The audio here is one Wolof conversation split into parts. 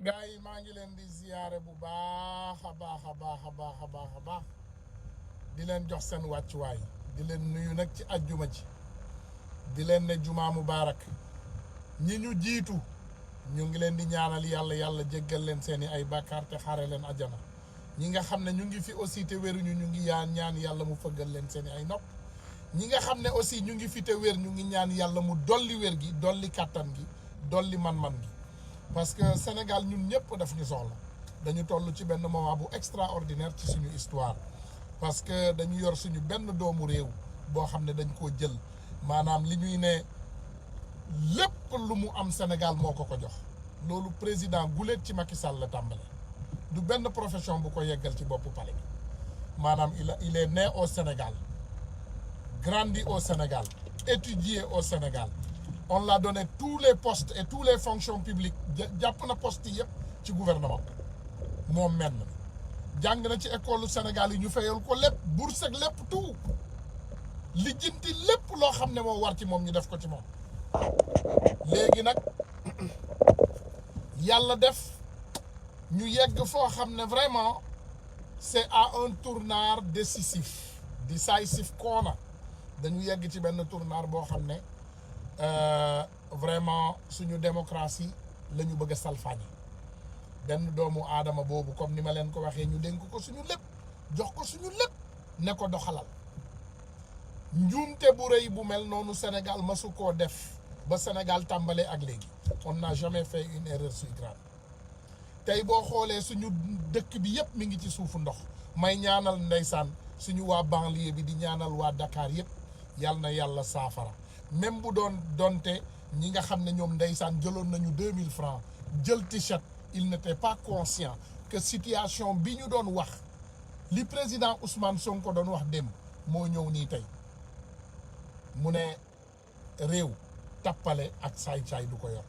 gars yi maa ngi leen di ziyaare bu baax a baax a baax a baax a baax a baax di leen jox seen wàccuwaay di leen nuyu nag ci ajjuma ji di leen ne jumaa mubaarak ñi ñu jiitu ñu ngi leen di ñaanal yàlla yàlla jéggal leen seeni ay bàkkaar te xaare leen ajjana ñi nga xam ne ñu ngi fi aussi te wéruñu ñu ngi ñaan yàlla mu fëggal leen seeni ay nopp ñi nga xam ne aussi ñu ngi fi te wér ñu ngi ñaan yàlla mu dolli wér gi dolli kàttan gi dolli man-man gi parce que Sénégal ñun ñëpp daf ñu soxla dañu toll ci benn moment bu extraordinaire ci suñu histoire parce que dañu yor suñu benn doomu réew boo xam ne dañ koo jël maanaam li ñuy ne lépp lu mu am Sénégal moo ko jox loolu président guléet ci Macky Sall la tàmbale du benn profession bu ko yeggal ci boppu palais bi maanaam il est né au Sénégal grandi au Sénégal étudié au Sénégal on l'a donné tous les postes et tous les fonctions publiques jàpp na poste yëpp ci gouvernement moom menn jàng na ci école Sénégal yi ñu fayal ko lépp bourse ak lépp tout lijjanti lépp loo xam ne moo war ci moom ñu def ko ci moom léegi nag yàlla def ñu yegg foo xam ne vraiment c'est à un tournant décisif koona dañu yegg ci benn tournant boo xam ne vraiment suñu démocratie la ñu bëgg a salfaañi benn doomu aadama boobu comme ni ma leen ko waxee ñu dénk ko suñu lépp jox ko suñu lépp ne ko doxalal njuumte bu rëy bu mel noonu Sénégal masu koo def ba Sénégal tàmbalee ak léegi on n'a jamais fait une erreur si grave tey boo xoolee suñu dëkk bi yëpp mi ngi ci suufu ndox may ñaanal ndeysaan suñu waa banlieue bi di ñaanal waa Dakar yëpp yal na yàlla saafara même bu donte ñi nga xam ne ñoom ndeysaan jëloon nañu 2000 francs jël t-shirt il n'était pas conscient que situation bi ñu doon wax li président Ousmane Sonko doon wax démb moo ñëw nii tey mu ne réew tappale ak saay-saay du ko yor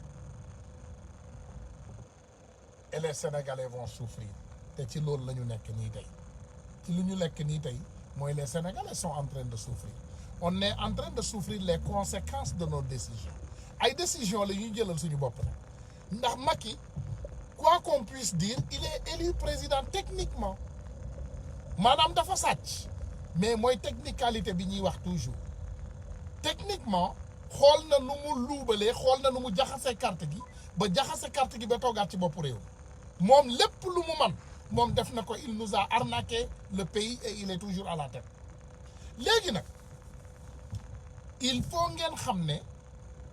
et les Sénégalais vont souffrir te ci loolu la ñu nekk nii tey ci lu ñu lekk nii tey mooy les Sénégalais sont en train de souffrir on est en train de souffrir les conséquences de nos décisions ay décisions la ñuy jëlal suñu bopp nag ndax Macky quoi qu'on puisse dire il est élu président techniquement maanaam dafa sàcc mais mooy technicalité bi ñuy wax toujours techniquement xool na nu mu luubalee xool na nu mu jaxase carte gi ba toogaat ci bopp réew moom lépp lu mu man moom def na ko il nous a arnaqué le pays et il est toujours à la tête léegi nag il faut ngeen xam ne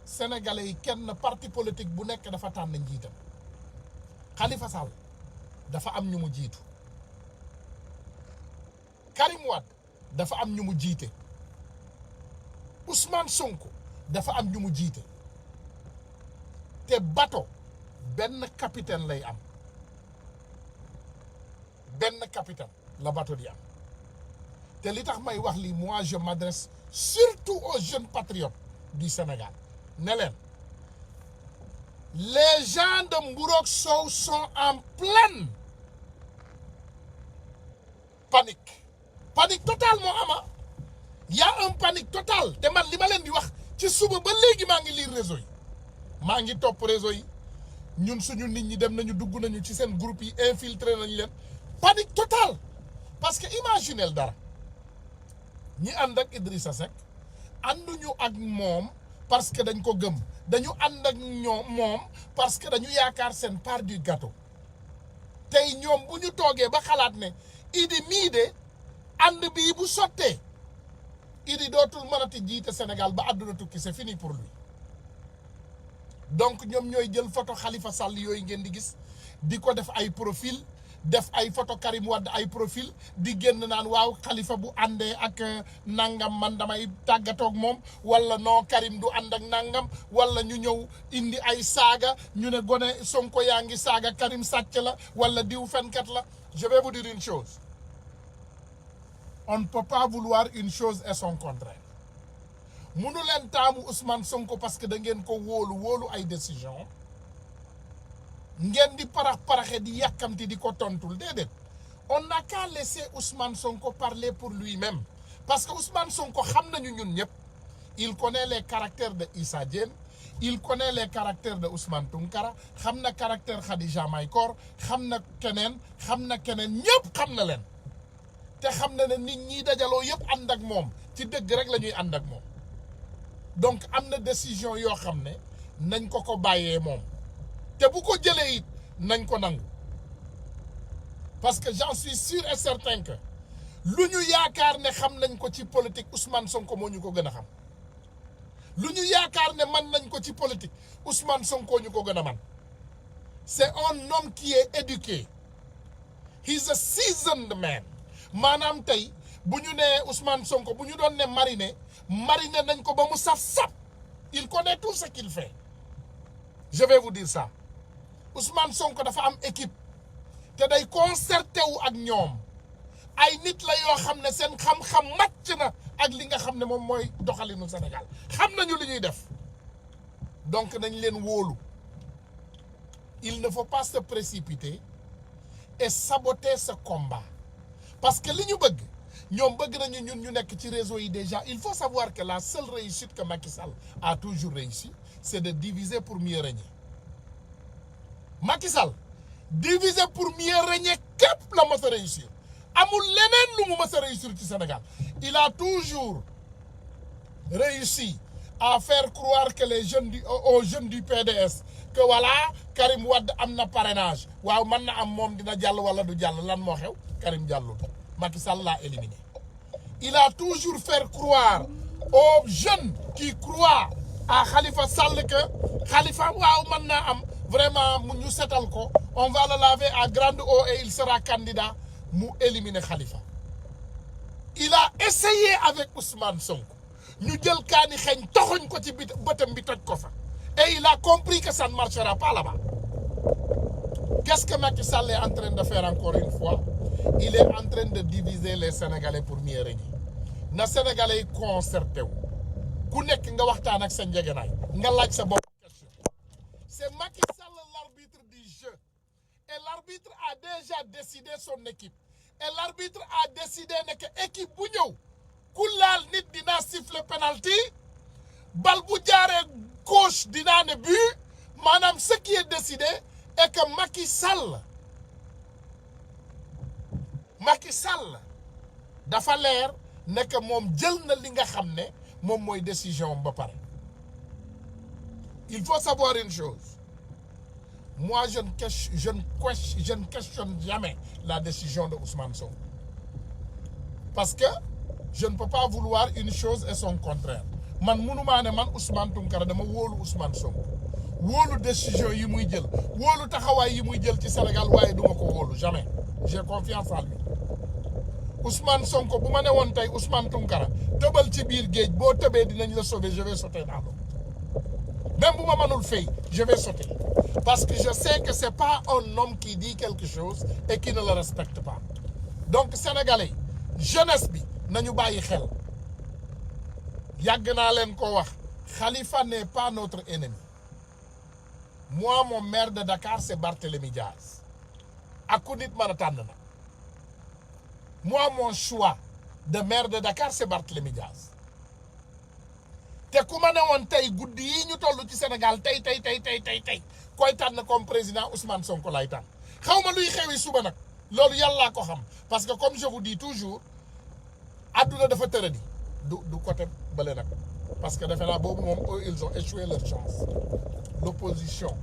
sénégalais yi kenn parti politique bu nekk dafa tànn njiitam Khalifa Sall dafa am ñu mu jiitu Karim Wade dafa am ñu mu jiite Ousmane Sonko dafa am ñu mu jiite te bateau benn capitaine lay am benn capitaine la bateau di am te li tax may wax lii moi je m'adresse surtout aux jeunes patriotes du Sénégal ne leen les gens de Mburok Sow sont en pleine panique totale moo ama y a un panique totale te man li ma leen di wax ci suba ba léegi maa ngi lire réseau yi maa ngi topp réseau yi ñun suñu nit ñi dem nañu dugg nañu ci seen groupe yi infiltré nañu leen panique totale parce que imaginez dara ñi ànd ak Idrissa Seck ànduñu ak moom parce que dañ ko gëm dañu ànd ak moom parce que dañu yaakaar seen part du gâteau tey ñoom bu ñu toogee ba xalaat ne Idi mii de ànd bii bu sottee Idi dootul mënati jiite Sénégal ba àdduna tukki c'est fini pour lui donc ñoom ñooy jël photo Khalifa Sall yooyu ngeen di gis di ko def ay profil def ay photo Karim Wade ay profil di génn naan waaw Khalifa bu àndee ak nangam man damay tàggatoog moom wala non Karim du ànd ak nangam wala ñu ñëw indi ay saaga ñu ne gone Sonko yaa ngi saaga Karim sàcc la wala diw fenkat la je vais vous dire une chose on ne peut pas vouloir une chose et son contraire munu leen taamu Ousmane Sonko parce que da ngeen ko wóolu ay décision ngeen di paraxe di yàkkamti di ko tontul déedéet on n'a qu'à laisser Ousmane Sonko parler pour lui-même parce que Ousmane Sonko xam nañu ñun ñëpp il connaît les caractères de Issa Diène il connaît les caractères de Ousmane Tounkara xam na caractère Khadija Mahécor xam na keneen ñëpp xam na leen te xam na ne nit ñi dajaloo yëpp ànd ak moom ci dëgg rek la ñuy ànd ak moom donc am na décision yoo xam ne nañ ko bàyyee moom te bu ko jëlee it nañ ko nangu parce que j'en suis sûr et certain que lu ñu yaakaar ne xam nañ ko ci politique Ousmane Sonko moo ñu ko gën a xam lu ñu yaakaar ne man nañ ko ci politique Ousmane Sonko ñu ko gën a man c'est un homme qui est éduqué he's a seasoned man maanaam tey bu ñu nee Ousmane Sonko bu ñu doon ne mariner nañ ko ba mu saf-saf il connaît tout ce qu'il fait je vais vous dire ça Ousmane Sonko dafa am équipe te day concerté wu ak ñoom ay nit la yoo xam ne seen xam-xam màcc na ak li nga xam ne moom mooy doxalinu Sénégal xam nañu li ñuy def donc nañ leen wóolu il ne faut pas se précipiter et saboter ce combat parce que li ñu bëgg ñoom bëgg nañu ñun ñu nekk ci réseau yi déjà il faut savoir que la seule réussite que Macky Sall a toujours réussi c'est de diviser pour mieux régner Macky Sall diviser pour mieux régner képp la mës a réussir amul leneen lu mu mës a réussir ci Sénégal il a toujours réussi à faire croire que les jeunes aux jeunes du PDS que voilà Karim Wade am na parrainage waaw mën na am moom dina jàll wala du jàll lan moo xew Karim jàllul Macky Sall l'a éliminé il a toujours fait croire aux jeunes qui croient à Khalifa Sall que Khalifa waaw mën naa am vraiment mu ñu setal ko on va le laver à grande eau et il sera candidat mu éliminer Khalifa il a essayé avec Ousmane Sonko ñu jël kaani xeeñ toxuñ ko ci bëtam bi toj ko fa et il a compris que ça ne marchera pas là-bas qu'est-ce que Macky Sall est en train de faire encore une fois il est en train de diviser les Sénégalais pour mieux régner na Sénégalais yi concerté wu ku nekk nga waxtaan ak sa njëgënaay nga laaj sa bopp question c'est Macky Sall l'arbitre du jeu et l'arbitre a déjà décidé son équipe et l'arbitre a décidé ne que équipe bu ñëw ku laal nit dinaa siffler penalty bal bu jaaree gauche dinaa ne but maanaam ce qui est décidé est que Macky Sall dafa leer ne que moom jël na li nga xam ne moom mooy décision ba pare il faut savoir une chose moi je ne questionne jamais la décision de Ousmane Sonko parce que je ne peux pas vouloir une chose et son contraire man mënumaa ne man Ousmane Tounkara dama wóolu Ousmane Sonko wóolu décision yi muy jël wóolu taxawaay yi muy jël ci Sénégal waaye duma ko wóolu jamais j'ai confiance en lui Ousmane Sonko bu ma ne woon tey Ousmane Tounkara tëbal ci biir géej boo tëbee dinañ la sauver je vais sauter dans l'eau même bu ma mënul fay je vais sauter parce que je sais que c'est pas un homme qui dit quelque chose et qui ne le respecte pas donc sénégalais jeunesse bi nañu bàyyi xel yàgg naa leen ko wax Khalifa n'est pas notre ennemi moi mon maire de Dakar c'est Barthélémy Diaz ak ku nit mën a tànn na moi mon choix de maire de Dakar c'est Barthélémy Diaz te ku ma ne woon tey guddi yi ñu toll ci Sénégal tey koy tànn comme président Ousmane Sonko lay tànn xaw ma luy xewi suba nag loolu yàllaa ko xam parce que comme je vous dis toujours adduna dafa tëradi du côté bële nag parce que defe naa boobu moom eux ils ont échoué leur chance l'opposition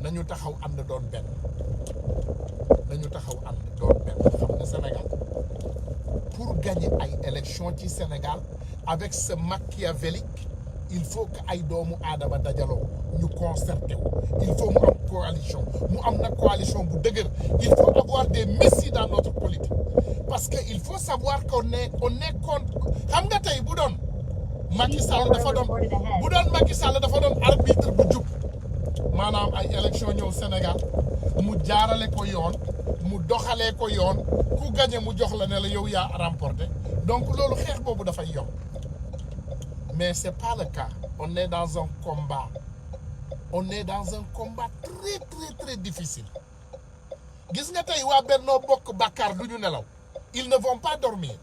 nañu taxaw ànd doon benn xam ne Sénégal pour gagner ay élection ci Sénégal avec ce machiavélique il faut que ay doomu aadama dajaloo ñu concerté wu il faut mu am coalition mu am nag coalition bu dëgër il faut avoir des messies dans notre politique parce que il faut savoir qu'on est contre xam nga tey bu doon Macky Sall dafa doon arbitre bu jub maanaam ay élection ñëw Sénégal mu jaarale ko yoon mu doxalee ko yoon ku gagné mu jox la ne la yow yaa remporté donc loolu xeex boobu dafay yomb mais c'est pas le cas on est dans un combat très difficile gis nga tey waa Benno Bokk Yaakaar du ñu nelaw ils ne vont pas dormir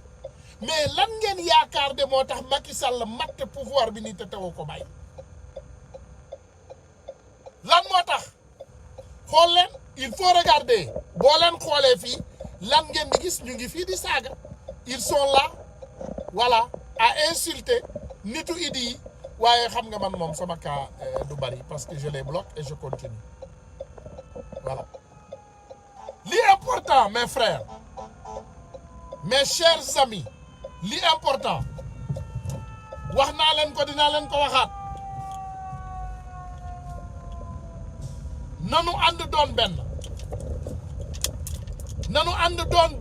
mais lan ngeen yaakaar de moo tax Macky Sall matt pouvoir bi ni te tewoo ko bàyyi lan moo tax xool leen il faut regarder boo leen xoolee fii lan ngeen di gis ñu ngi fii di saaga ils sont là voilà à insulter nitu idi yi waaye xam nga man moom sama cas du bari parce que je les bloque et je continue voilà li important mes frères mes chers amis li important wax naa leen ko dinaa leen ko waxaat nanu ànd doon benn nanu ànd doon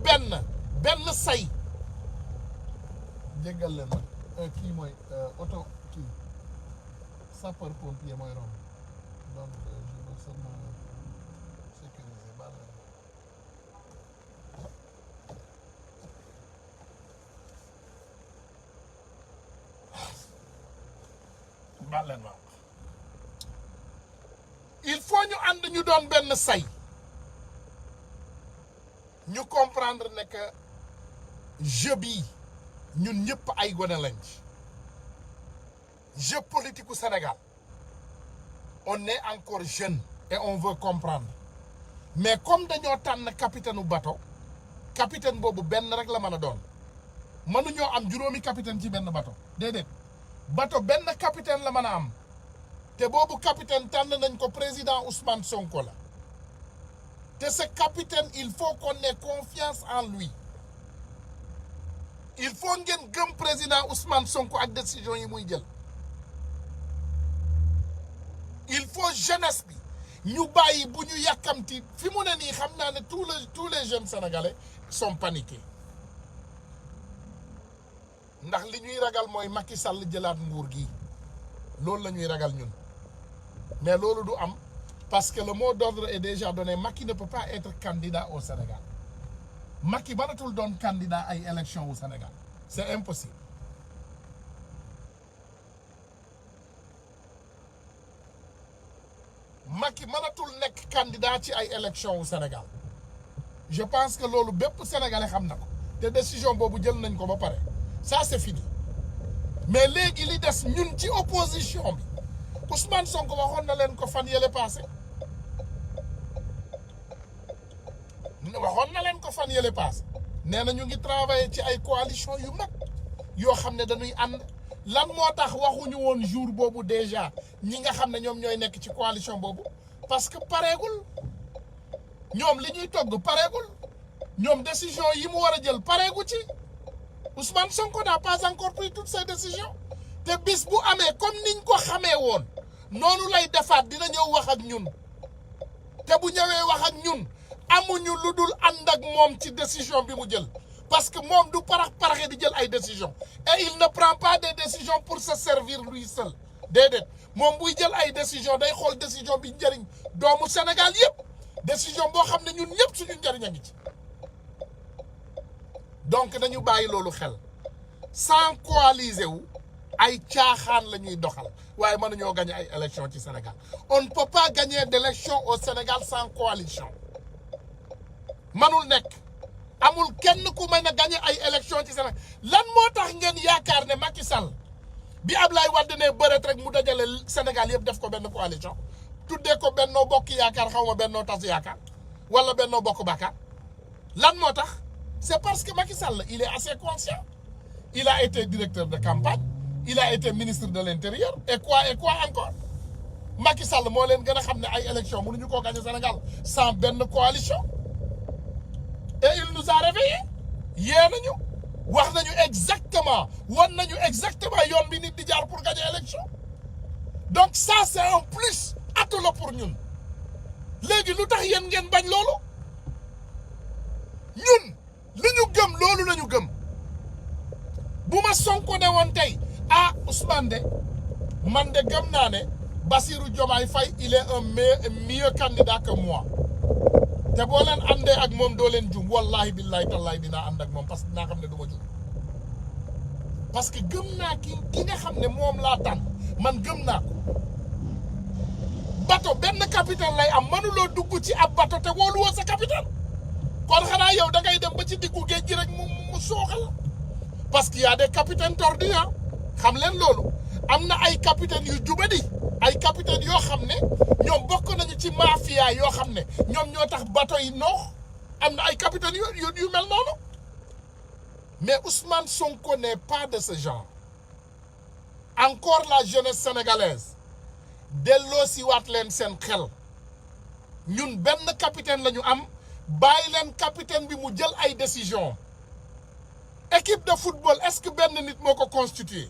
benn say jéggal leen ma kii mooy auto kii sapeur pompier mooy romb donc je veux seulement sécuriser baal leen ma il faut ñu ànd ñu doon benn say ñu comprendre ne que jeu bii ñun ñëpp ay gone lañ ci jeu politique u Sénégal on est encore jeune et on veut comprendre mais comme dañoo tànn capitaine u bateau capitaine boobu benn rek la mën a doon mënuñoo am juróomi capitaine ci benn bateau déedéet bateau benn capitaine la mën a am te boobu capitaine tànn nañ ko président Ousmane Sonko la te ce capitaine il faut qu'on ait confiance en lui il faut ngeen gëm président Ousmane Sonko ak décision yi muy jël il faut jeunesse bi ñu bàyyi bu ñu yàkkamti fi mu ne nii xam naa ne tous les jeunes sénégalais sont paniqués ndax li ñuy ragal mooy Macky Sall jëlaat nguur gi loolu la ñuy ragal ñun mais loolu du am parce que le mot d'ordre est déjà donné Macky ne peut pas être candidat au Sénégal Macky mënatul doon candidat ay élection au Sénégal c'est impossible Macky mënatul nekk candidat ci ay élection au Sénégal je pense que loolu bépp sénégalais xam na ko te décision boobu jël nañ ko ba pare ça c'est fini mais léegi li des ñun ci opposition bi Ousmane Sonko waxoon na leen ko fan yële passé nee na ñu ngi travailler ci ay coalition yu mag yoo xam ne dañuy ànd lan moo tax waxuñu woon jour boobu déjà ñi nga xam ne ñoom ñooy nekk ci coalition boobu parce que pareegul ñoom li ñuy togg pareegul ñoom décision yi mu war a jël pareegu ci Ousmane Sonko n'a pas encore pris toutes ses décisions te bis bu amee comme niñ ko xamee woon noonu lay defaat dina ñëw wax ak ñun te bu ñëwee wax ak ñun amuñu lu dul ànd ak moom ci décision bi mu jël parce que moom du paraxe di jël ay décision et il ne prend pas des décisions pour se servir lui seul déedéet moom buy jël ay décision day xool décision bi njëriñ doomu Sénégal yëpp décision boo xam ne ñun ñëpp suñu njëriñ a ngi ci donc dañu bàyyi loolu xel sans coaliser wu ay caaxaan la ñuy doxal waaye mënuñoo gagner ay élections ci Sénégal on ne peut pas gagner d'élection au Sénégal sans coalition manul nekk amul kenn ku mën a gagner ay élections ci Sénégal lan moo tax ngeen yaakaar ne Macky Sall bi Ablaye Wade ne bëreet rek mu dajale Sénégal yëpp def ko benn coalition tuddee ko Benno Bokk Yaakaar xaw ma Benno Tas Yaakaar wala Benno Bokk Bakaar lan moo tax c'est parce que Macky Sall il est assez conscient il a été directeur de campagne il a été ministre de l'intérieur et quoi encore Macky Sall moo leen gën a xam ne ay élections mënuñu koo gagner Sénégal sans benn coalition et il nous a réveillés yee nañu wax nañu exactement wan nañu exactement yoon bi nit di jaar pour gagner élection donc ça c'est un plus atu la pour ñun léegi lu tax yéen ngeen bañ loolu ñun li ñu gëm loolu la ñu gëm bu ma Sonko ne woon tey ah Ousmane de man de gëm naa ne Bassirou Diomaye Faye il est un meilleur candidat que moi te boo leen àndee ak moom doo leen jum wallahi billahi tallahi dinaa ànd ak moom parce que dinaa xam ne du ma jum parce que gëm naa ki nga xam ne moom laa tànn man gëm naa ko bateau benn capitaine lay am mënuloo dugg ci ab bateau te wóoluwoo sa capitaine kon xanaa yow da ngay dem ba ci diggu géej gi rek mu sooxal parce que y a des capitaines tordus xam leen loolu am na ay capitaine yu jubadi ay capitaine yoo xam ne ñoom bokk nañu ci mafia yoo xam ne ñoom ñoo tax bateau yi noox am na ay capitaine yu mel noonu mais Ousmane Sonko n'est pas de ce genre. Encore la jeunesse sénégalaise delloo si waat leen seen xel ñun benn capitaine la ñu am bàyyi leen capitaine bi mu jël ay décision équipe de football est-ce que benn nit moo ko constitué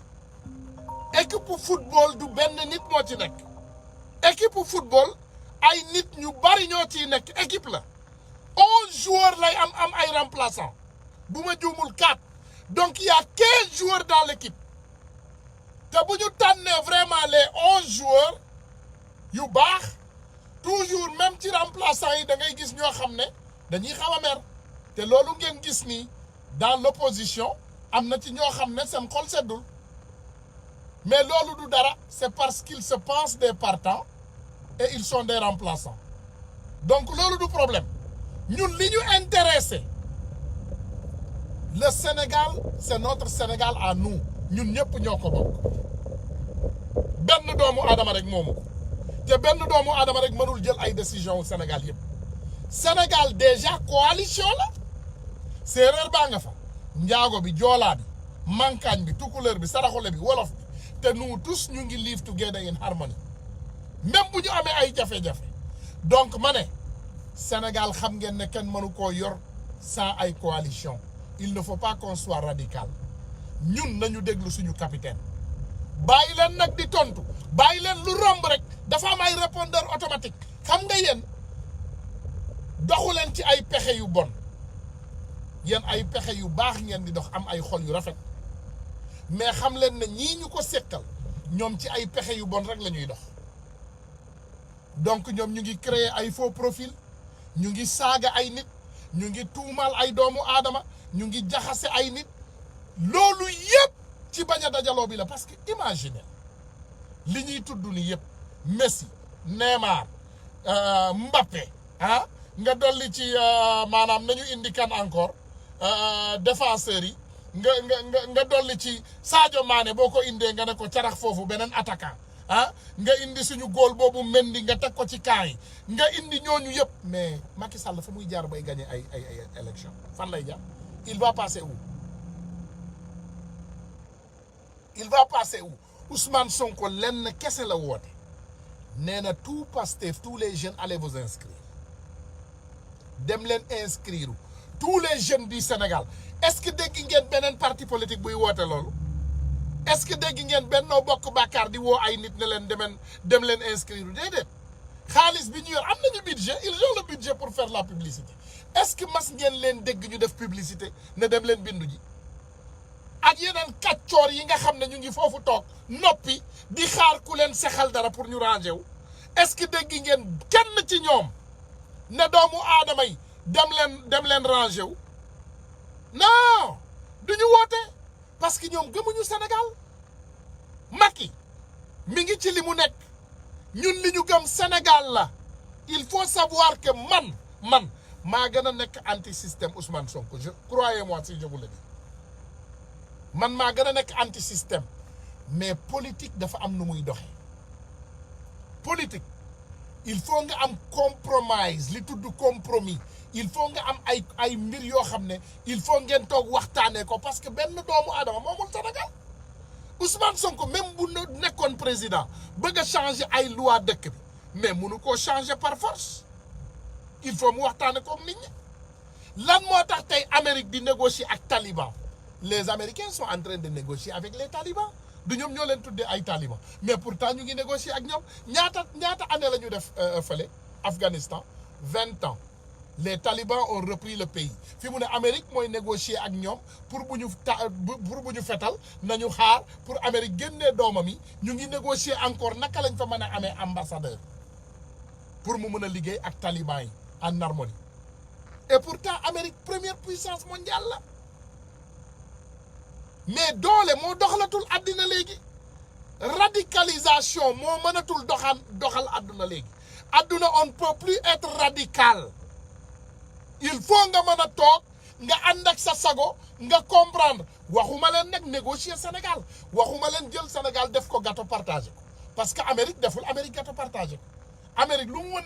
équipe football du benn nit moo ci nekk équipe football ay nit ñu bari ñoo ciy nekk équipe la 11 joueurs lay am ay remplaçants bu ma juumul 4 donc il y a 15 joueurs dans l'équipe te bu ñu tànnee vraiment les 11 joueurs yu baax toujours même ci remplaçants yi da ngay gis ñoo xam ne dañuy xaw a mer te loolu ngeen gis nii dans l'opposition am na ci ñoo xam ne seen xol seddul mais loolu du dara c'est parce qu'ils se pensent des partants et ils sont des remplaçants donc loolu du problème ñun li ñu intéressé le Sénégal c'est notre Sénégal à nous ñun ñëpp ñoo ko bokk benn doomu aadama rek moomu ko te benn doomu aadama rek mënul jël ay décision au Sénégal yëpp Sénégal déjà coalition la séeréer baa nga fa njaago bi joolaa bi mankaañ bi tukuleur bi saraxole bi wolof bi te nous tous ñu ngi live together in harmony même bu ñu amee ay jafe-jafe donc ma ne Sénégal xam ngeen ne kenn mënu koo yor sans ay coalition il ne faut pas qu'on soit radical ñun nañu déglu suñu capitaine bàyyi leen nag di tontu bàyyi leen lu romb rek dafa am ay répondeur automatique xam nga yéen doxu leen ci ay pexe yu bon yéen ay pexe yu baax ngeen di dox am ay xol yu rafet mais xam leen ne ñii ñu ko sekkal ñoom ci ay pexe yu bon rek la ñuy dox donc ñoom ñu ngi créer ay faux profil ñu ngi saaga ay nit ñu ngi tuumaal ay doomu aadama ñu ngi jaxase ay nit loolu yëpp ci bañ a dajaloo bi la parce que imaginez li ñuy tudd ni yëpp Messi Neymar Mbappé ah nga dolli ci maanaam nañu indi kan encore défenseurs yi nga dolli ci Sadio Mané boo ko indee nga ne ko carax foofu beneen attaquant ah nga indi suñu góol boobu Mendy nga teg ko ci kaa yi nga indi ñooñu yëpp mais Macky Sall fa muy jaar bay gagner ay élection fan lay jaar il va passer où il va passer où Ousmane Sonko lenn kese la woote nee na tout Pastef tous les jeunes allez vous inscrire dem leen inscrire tous les jeunes du Sénégal est-ce que dégg ngeen beneen parti politique buy woote loolu est-ce que dégg ngeen Benno Bokk Yaakaar di woo ay nit ne leen dem leen inscrire déedéet xaalis bi ñu yor am nañu budget ils ont le budget pour faire la publicité est-ce que mas ngeen leen dégg ñu def publicité ne dem leen bindu ji ak yeneen kàccoor yi nga xam ne ñu ngi foofu toog noppi di xaar ku leen sexal dara pour ñu ranger wu est-ce que dégg ngeen kenn ci ñoom ne doomu aadama yi dem leen ranger wu non duñu woote parce que ñoom gëmuñu Sénégal Macky mi ngi ci li mu nekk ñun li ñu gëm Sénégal la il faut savoir que man maa gën a nekk anti système Ousmane Sonko croyez-moi si je vous le dis man maa gën a nekk anti système mais politique dafa am nu muy doxee politique il faut nga am compromise li tudd compromis il faut nga am ay mbir yoo xam ne il faut ngeen toog waxtaanee ko parce que benn doomu aadama moomul Sénégal Ousmane Sonko même bu nekkoon président bëgg a changer ay loi dëkk bi mais mënu koo changer par force il faut mu waxtaane ko nit ñi lan moo tax tey Amérique di négocier ak Taliban les Américains sont en train de négocier avec les talibans du ñoom ñoo leen tuddee ay talibans mais pourtant ñu ngi négocier ak ñoom ñaata année la ñu def fële Afghanistan 20 ans les talibans ont repris le pays fi mu ne Amérique mooy négocier ak ñoom pour bu ñu fetal nañu xaar pour Amérique génnee doomam yi ñu ngi négocier encore naka lañ fa mën a amee ambassadeur pour mu mën a liggéey ak talibans yi en harmonie et pourtant Amérique première puissance mondiale la mais doole moo doxalatul àddina léegi radicalisation moo mënatul doxal àdduna léegi àdduna on ne peut plus être radical il faut nga mën a toog nga ànd ak sa sago nga comprendre waxuma leen nag négocier Sénégal waxuma leen jël Sénégal def ko gâteau partagé ko parce que Amérique deful Amérique gâteau partagé ko Amérique lu mu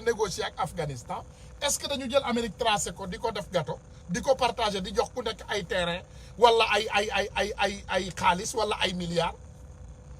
négocier ak Afghanistan est-ce que dañu jël Amérique tracé ko di ko def gâteau di ko partagé di jox ku nekk ay terrain wala ay xaalis wala ay milliards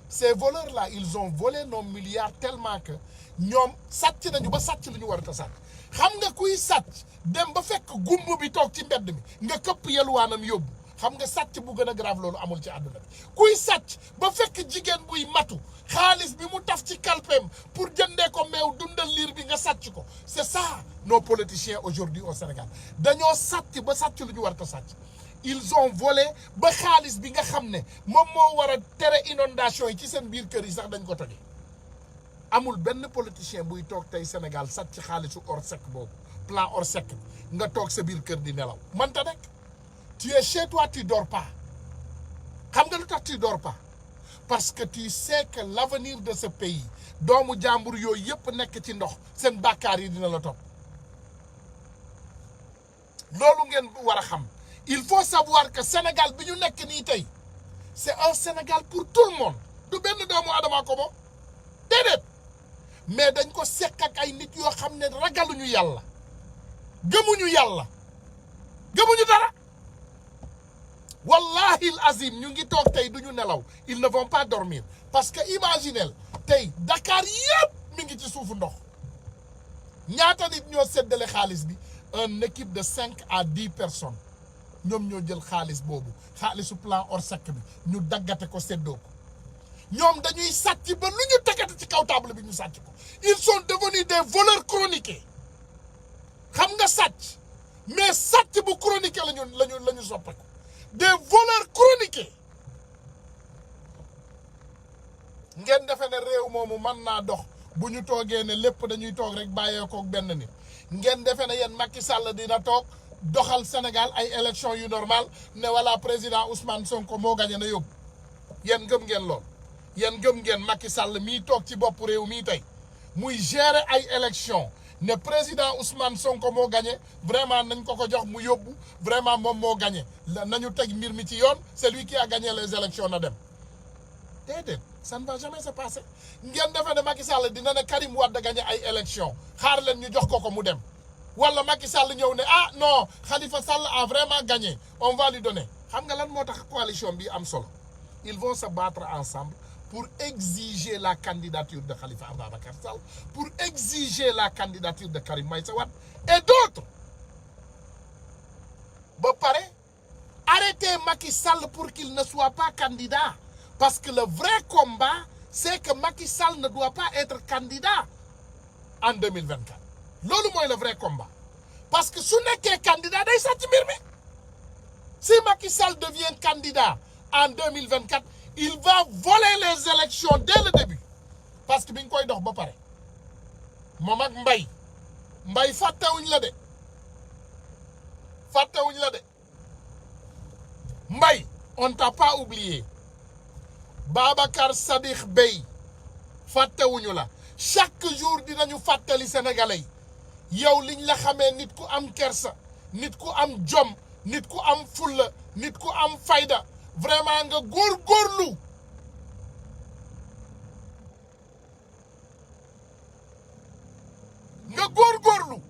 ces voleurs là ils ont volé nos milliards tellement que ñoom sàcc nañu ba sàcc lu ñu war a sàcc xam nga kuy sàcc dem ba fekk gumb bi toog ci mbedd mi nga këpp yelwaanam yóbbu xam nga sàcc bu gën a grave loolu amul ci àdduna bi kuy sàcc ba fekk jigéen buy matu xaalis bi mu taf ci kalpeem pour jëndee ko meew dundal liir bi nga sàcc ko c'est ça nos politiciens aujourd'hui au Sénégal dañoo sàcc ba sàcc lu ñu war a sàcc ils ont volé ba xaalis bi nga xam ne moom moo war a tere inondation yi ci seen biir kër yi sax dañ ko tojee amul benn politicien buy toog tey Sénégal sàcc xaalisu Orsec boobu plan Orsec nga toog sa biir kër di nelaw mënta nekk tu es chez toi tu dors pas xam nga lu tax tu dors pas parce que tu sais que l'avenir de ce pays doomu jàmbur yooyu yëpp nekk ci ndox seen bàkkaar yi dina la topp loolu ngeen war a xam il faut savoir que Sénégal bi ñu nekk nii tey c'est un Sénégal pour tout le monde du benn doomu adama ko moom déedéet mais dañ ko sekk ak ay nit yoo xam ne ragaluñu yàlla gëmuñu dara wallahi al azim ñu ngi toog tey duñu nelaw ils ne vont pas dormir parce que imaginez tey Dakar yëpp mi ngi ci suufu ndox ñaata nit ñoo séddale xaalis bi une équipe de 5 à 10 personnes ñoom ñoo jël xaalis boobu xaalisu plan Orsec bi ñu daggate ko séddoo ko ñoom dañuy sàcc ba lu ñu tegate ci kaw table bi ñu sàcc ko ils sont devenus des voleurs chroniqués xam nga sàcc mais sàcc bu chroniqué lañu soppeeku des voleurs chroniqués ngeen defe ne réew moomu mën naa dox bu ñu toogee ne lépp dañuy toog rek bàyyeekook benn nit ngeen defe ne yéen Macky Sall dina toog doxal Sénégal ay élection yu normal ne wala président Ousmane Sonko moo gagné na yóbbu yéen gëm ngeen lool yéen gëm ngeen Macky Sall mii toog ci bopp réew mii tey muy gérer ay élection ne président Ousmane Sonko moo gagné vraiment nañ ko jox mu yóbbu vraiment moom moo gagné nañu teg mbir mi ci yoon c'est lui qui a gagné les élections na dem déedéet ça ne va jamais se passer ngeen defe ne Macky Sall dina ne Karim Wade gagné ay élection xaar leen ñu jox ko mu dem wala Macky Sall ñëw ne ah non Khalifa Sall a vraiment gagné on va lui donner xam nga lan moo tax coalition bi am solo ils vont se battre ensemble pour exiger la candidature de Khalifa Ababacar Sall, pour exiger la candidature de Karim Meïssa Wade et d'autres. Ba pare, arrêtez Macky Sall pour qu'il ne soit pas candidat. Parce que le vrai combat, c'est que Macky Sall ne doit pas être candidat en 2024. Loolu mooy le vrai combat. Parce que su nekkee candidat day sàcc mbir mi. Si Macky Sall devient candidat en 2024, il va voler les élections dès le début. Parce que bi ñu koy dox ba pare moom ak Mbaye fàttewuñ la de Mbaye on t'a pas oublié. Babacar Sadikh Bèye fàttewuñu la chaque jour dinañu fàttali sénégalais yi yow liñ la xamee nit ku am kersa nit ku am jom nit ku am fulla nit ku am fayda vraiment nga góorgóorlu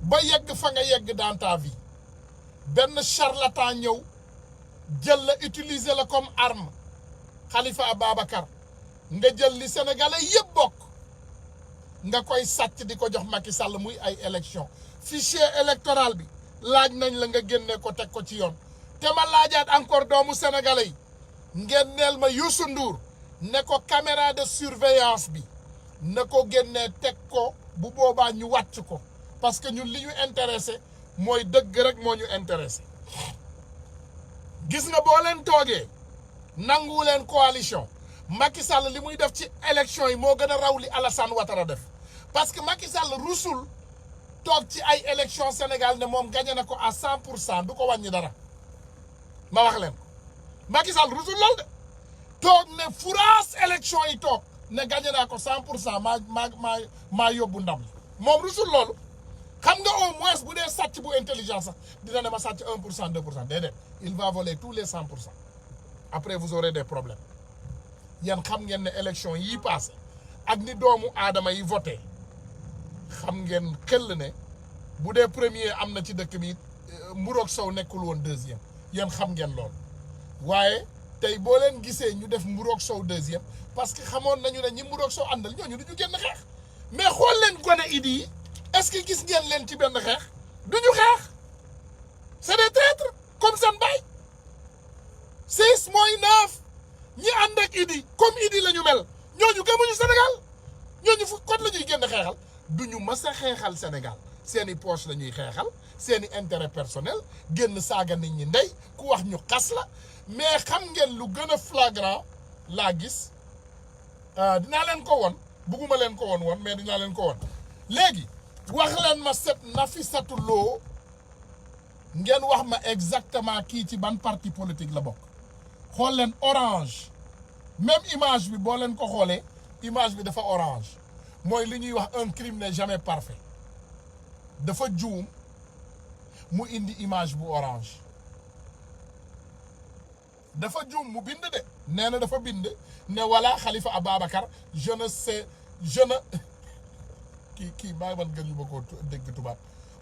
ba yegg fa nga yegg dans ta vie benn charlatan ñëw jël la utiliser la comme arme Khalifa Ababacar nga jël li sénégalais yëpp bokk nga koy sàcc di ko jox Macky Sall muy ay élection fichier électoral bi laaj nañ la nga génne ko teg ko ci yoon te ma laajaat encore doomu sénégalais yi ngeen neel ma Youssou Ndour ne ko caméra de surveillance bi ne ko génnee teg ko bu boobaa ñu wàcc ko parce que ñun li ñu intéressé mooy dëgg rek moo ñu intéressé gis nga boo leen toogee nangu leen coalition Macky Sall li muy def ci élection yi moo gën a raw li Alassane Ouattara def parce que Macky Sall rusul toog ci ay élection Sénégal ne moom gagné na ko à 100% du ko wàññi dara ma wax leen ko Macky Sall rusul lool de toog ne furaas élection yi toog ne gagné naa ko 100% maa yóbbu ndam moom rusul loolu xam nga au moins moins bu dee sàcc bu intelligent sax dina ne ma sàcc 1% 2% déedéet il va voler tous les 100%. Après vous aurez des problèmes yan xam ngeen ne élection yii passé ak ni doomu aadama yi voté xam ngeen xel ne bu dee premier am na ci dëkk bi mburoog sow nekkul woon deuxième yéen xam ngeen lool waaye tey boo leen gisee ñu def mburoog sow deuxième parce que xamoon nañu ne ñi mburoog sow àndal ñooñu du ñu génn xeex mais xool leen gone idi yi est-ce que gis ngeen leen ci benn xeex du ñu xeex c'est des traîtres comme seen baay 6 mooy 9 ñi ànd ak idi comme idi la ñu mel ñooñu gëmuñu Sénégal ñooñu fu kot la ñuy génn xeexal du ñu mës a xeexal Sénégal seeni poche la ñuy xeexal seeni intérêt personnel génn saaga nit ñi ndey ku wax ñu xas la mais xam ngeen lu gën a flagrant laa gis dinaa leen ko won bugguma leen ko woon mais dinaa leen ko won léegi wax leen ma set Nafissatou Lo ngeen wax ma exactement kii ci ban parti politique la bokk xool leen orange même image bi boo leen ko xoolee image bi dafa orange mooy li ñuy wax un crime n'est jamais parfait dafa juum mu indi image bu orange dafa juum mu bind de nee na dafa bind ne wala Khalifa Ababacar je ne kii maa man gën yu ma ko dégg tubaab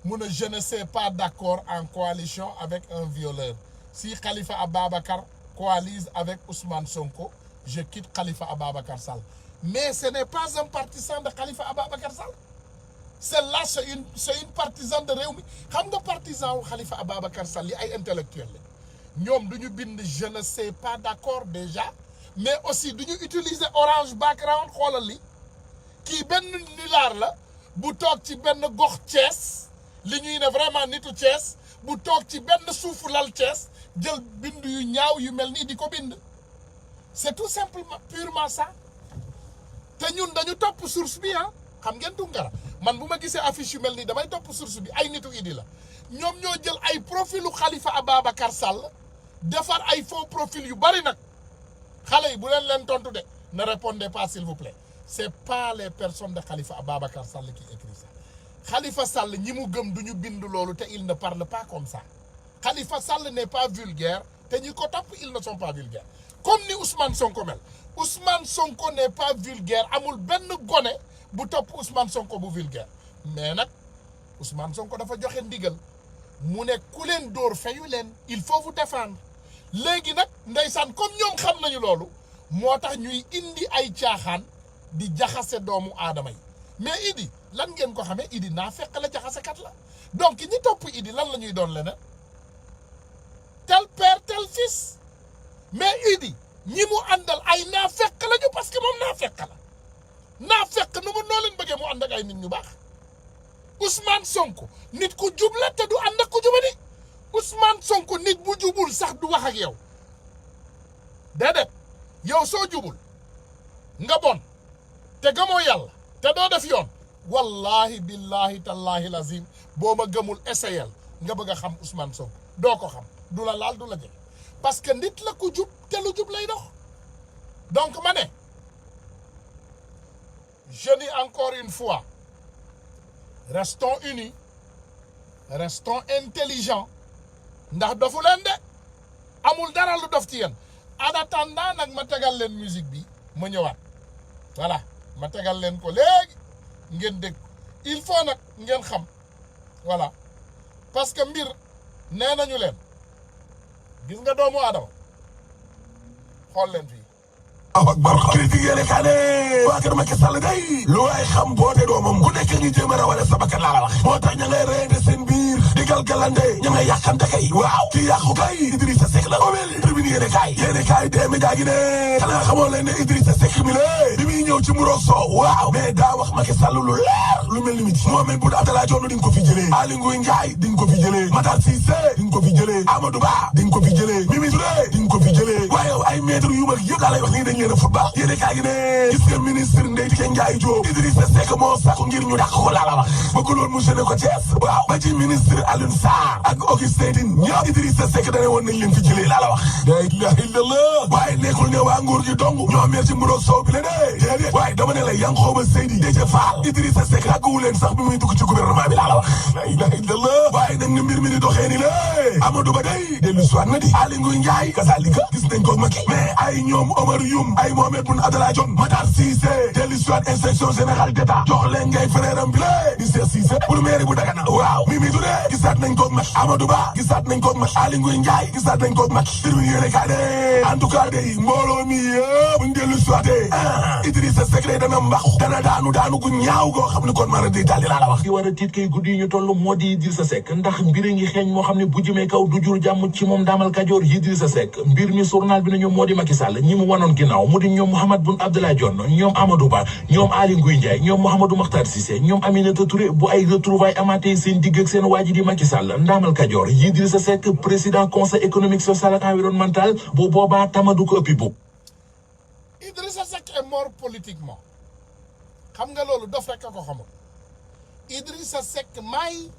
mu ne je ne sais pas d'accord en coalition avec un violeur si Khalifa Ababacar coalise avec Ousmane Sonko je quitte Khalifa Ababacar Sall mais ce n'est pas un partisan de Khalifa Ababacar Sall celle-là c'est une partisane de Rewmi xam nga partisan wu Khalifa Ababacar Sall yi ay intellectuel la ñoom du ñu bind je ne sais pas d'accord déjà mais aussi du ñu utiliser orange background xoolal li kii benn nilaar la bu toog ci benn gox Thiès li ñuy ne vraiment nitu Thiès bu toog ci benn suufu lal Thiès jël bind yu ñaaw yu mel nii di ko bind c'est tout simplement purement ça te ñun dañu topp source bi ah xam ngeen Tounkara man bu ma gisee affiche yu mel nii damay topp source bi ay nitu idi la ñoom ñoo jël ay profilu Khalifa Ababacar Sall defar ay faux profil yu bari nag xale yi bu leen tontu de ne répondez pas s'il vous plaît c'est pas les personnes de Khalifa Ababacar Sall qui écrit ça Khalifa Sall ñi mu gëm du ñu bind loolu te il ne parle pas comme ça Khalifa Sall n'est pas vulgaire te ñi ko topp ils ne sont pas vulgaires comme ni Ousmane Sonko mel Ousmane Sonko n'est pas vulgaire amul benn gone bu topp Ousmane Sonko bu vulgaire mais nag Ousmane Sonko dafa joxe ndigal mu ne ku leen dóor fayu leen il faut vous défendre léegi nag ndeysaan comme ñoom xam nañu loolu moo tax ñuy indi ay caaxaan di jaxase doomu aadama yi mais Idi lan ngeen ko xamee Idi naa fekk la jaxasekat la donc ñi topp Idi lan la ñuy doon leneen tel père tel fils mais Idi ñi mu àndal ay naa fekk lañu parce que moom naa fekk la naa fekk nu mu noo leen bëggee mu ànd ak ay nit ñu baax Ousmane Sonko nit ku jub la te du ànd ak ku jubadi Ousmane Sonko nit bu jubul sax du wax ak yow déedéet yow soo jubul nga bon te gëmoo yàlla te doo def yoon wallahi billahi tallahi lazim boo ma gëmul essayel nga bëgg a xam Ousmane Sonko doo ko xam du la laal du la jege parce que nit la ku jub te lu jub lay dox donc ma ne je dis encore une fois restons unis restons intelligents ndax dofu leen de amul dara lu dof ci yéen en attendant nag ma tegal leen musique bi ma ñëwaat voilà ma tegal leen ko léegi ngeen dégg il faut nag ngeen xam voilà parce que mbir nee nañu leen gis nga doomu aadama xool leen fii waaw ak bar critique yéene kaa ne waa kër Macky Sall day lu waay xam boote doomam ku nekk ngi jéem a rawale sa bakkan laa la wax moo tax ña ngay reyante seen biir di galgalande ña ngay yàqante kay waaw kii yàqu kay Idrissa Seck la omel tribune yéene kaay dee média gi ne xanaa xamoo leen ne Idrissa Seck mi la bi muy ñëw ci muroog soow waaw mais daa wax Macky Sall lu leer lu mel ni miti moom bu Abdoulaye Dione di nga ko fi jëlee Aly Ngouille Ndiaye di nga ko fi jëlee Matar Cissé di nga ko fi jëlee Amadou Ba di nga ko fi jëlee Mimi Touré di nga ko fi jëlee waaye ay maître yu mag yëpp daa lay wax nii dañ leen a football yéene kaay gi ne gis nga ministre Ndeye Tické Ndiaye Diop Idrissa Seck moo sàkku ngir ñu dàq ko laa la wax bëgg loolu mu gêné ko Thiès waaw ba ci ministre Alioune Sarr ak Augustin Tine ñëpp Idrissa Seck dane woon nañ leen fi jëlee laa la wax la ilaha illallah waaye nekkul ne waa nguur gi dong ñoo mer ci mburoog soow bi la dee déedéet waaye dama ne la Yankhoba Seydi Déthié Fall Idrissa Seck àgguwu leen sax bi muy dugg ci gouvernement bi laa la wax la ilaha illallah Amadou Ba day dellu soit na di Aly Ngouille Ndiaye kasaalika gis nañ ko Macky mais ay ñoom Omar Youm ay Mohamed Boun Abdallah Dionne Matar Cissé dellu soit inspection générale d'État jox leen ngay frère am bi lé di Cheikh Cissé pour mairie bu Dagana waaw Mimi Touré gisaat nañ ko Macky Amadou Ba gisaat nañ ko Macky Aly Ngouille Ndiaye gisaat nañ ko Macky termine yéene kaa de en tout cas day mbooloo mi yëpp buñ dellu soit Idrissa Seck day dana mbaxu dana daanu gu ñaaw goo xam ne kon mara di daldi laa la wax ki war a tiit kay guddi yi ñu toll moo di Idrissa Seck ndax mbir ngi xeeñ moo xam ne bu jëmee kaw du jur jàmm ci moom daamal Kajoor Idrissa Seck mbir mi journal bi nañu moo di Macky Sall ñi mu wanoon ginnaaw mu di ñoom Mahammed Boun Abdallah Dionne ñoom Amadou Ba ñoom Aly Ngouille Ndiaye ñoom Mouhamadou Makhtar Cissé ñoom Aminata Touré bu ay retrouvailles amaatee seen digg ak seen waaji di Macky Sall ndaamal Kajoor Idrissa Seck président conseil économique social et environnemental bu boobaa tamadu ko ëppi bu Idrissa Seck est mort politiquement xam nga loolu dof rek a ko xamul Idrissa Seck maay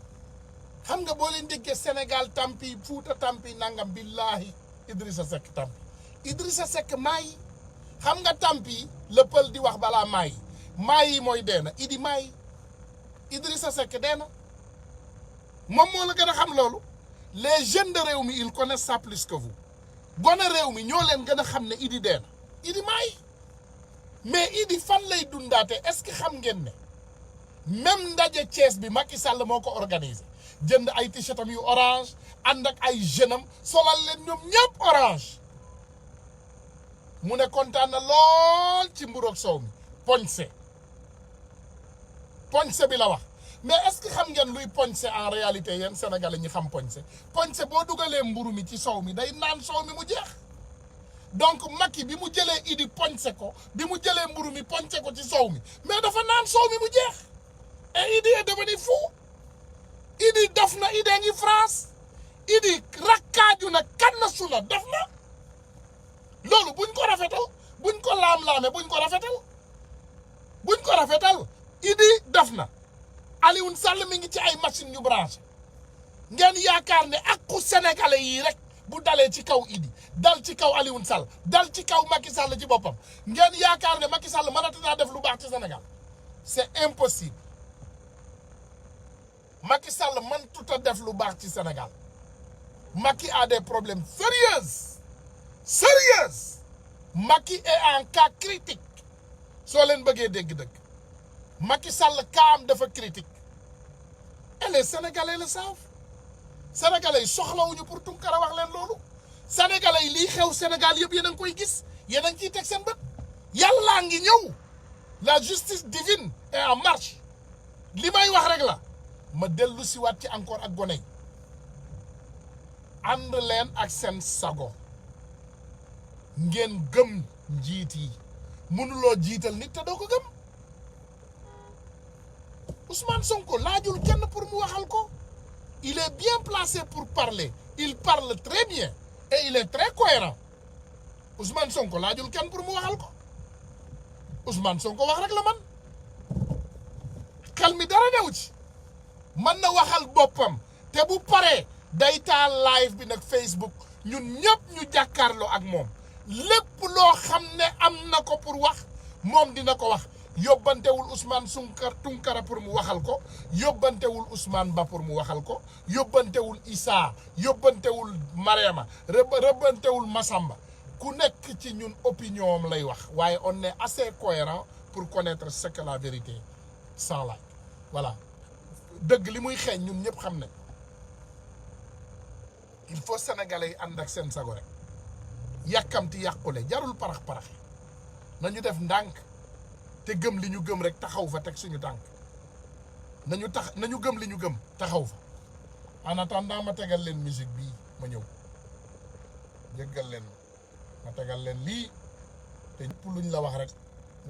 xam nga boo leen déggee Sénégal tampi Fuuta tampi nangam billahi Idrissa Seck tampi Idrissa Seck maay xam nga tampi le pël di wax balaa maay yi mooy dee na idi maay Idrissa Seck dee na moom moo la gën a xam loolu les jeunes de réew mi ils connaissent ça plus que vous gone réew mi ñoo leen gën a xam ne idi dee na idi maay mais idi fan lay dundaate est-ce que xam ngeen ne même ndaje Thiès bi Macky Sall moo ko organisé jënd ay t-shirtam yu orange ànd ak ay jeunes am solal leen ñoom ñëpp orange mu ne kontaan na lool ci mburoog soow mi poñse bi la wax mais est-ce que xam ngeen luy poñse en réalité yéen sénégalais ñi xam poñse boo dugalee mburu mi ci soow mi day naan soow mi mu jeex donc Macky bi mu jëlee idi poñse ko bi mu jëlee mburu mi poñse ko ci soow mi mais dafa naan soow mi mu jeex et Idi est devenu fou Idi def na Idi ngi France Idi rakkaaju na kan na su na def na loolu buñ ko rafetal buñ ko laam-laame buñ ko rafetal Idi def na Alioune Sall mi ngi ci ay machine yu branché ngeen yaakaar ne akku sénégalais yi rek bu dalee ci kaw Idi dal ci kaw Alioune Sall dal ci kaw Macky Sall ci boppam ngeen yaakaar ne Macky Sall mënatu naa def lu baax ci Sénégal c'est impossible Macky Sall mënatut a def lu baax ci Sénégal Macky a des problèmes sérieux Macky est en cas critique soo leen bëggee dégg-dëgg Macky Sall kaam dafa critique et les Sénégalais le savent Sénégalais yi soxlawuñu pour Tunkara wax leen loolu Sénégalais yi lii xew Sénégal yëpp yéen a ngi koy gis yéen a ngi ciy teg seen bët yàllaa ngi ñëw la justice divine est en marche li may wax rek la ma dellu si waat ci encore ak gone yi ànd leen ak seen sago ngeen gëm njiit yi mënuloo jiital nit te doo ko gëm Ousmane Sonko laajul kenn pour mu waxal ko il est bien placé pour parler il parle très bien et il est très cohérent Ousmane Sonko laajul kenn pour mu waxal ko Ousmane Sonko wax rek la man xel mi dara newu ci mën na waxal boppam te bu paree day taal live bi nag Facebook ñun ñëpp ñu jàkkaarloo ak moom lépp loo xam ne am na ko pour wax moom dina ko wax yóbbantewul Ousmane Tunkara pour mu waxal ko yóbbantewul Ousmane Ba pour mu waxal ko yóbbantewul Issa yóbbantewul Mariama rëbbantewul Massamba ku nekk ci ñun opinion am lay wax waaye on est assez cohérent pour connaître ce que la vérité sans like voilà dëgg li muy xeeñ ñun ñëpp xam ne il faut sénégalais yi ànd ak seen sago rek yàkkamti yàqule jarul parax-parax nañu def ndànk te gëm li ñu gëm rek taxaw fa teg suñu tànk nañu gëm li ñu gëm taxaw fa en attendant ma tegal leen musique bii ma ñëw jéggal leen ma tegal leen lii te lépp luñ la wax rek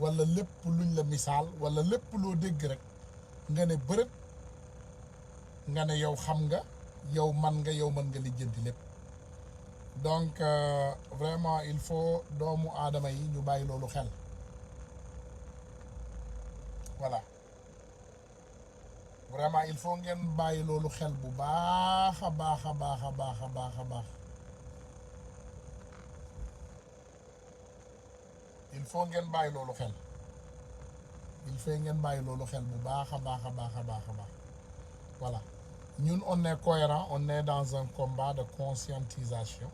wala lépp luñ la misaal wala lépp loo dégg rek nga ne bërët nga ne yow xam nga yow man nga yow mën nga lijjanti lépp donc vraiment il faut doomu aadama yi ñu bàyyi loolu xel voilà vraiment il faut ngeen bàyyi loolu xel bu baax a baax a baax a baax a baax a baax il faut ngeen bàyyi loolu xel il faut ngeen bàyyi loolu xel bu baax a baax a baax a baax a baax voilà ñun on est cohérent, on est dans un combat de conscientisation.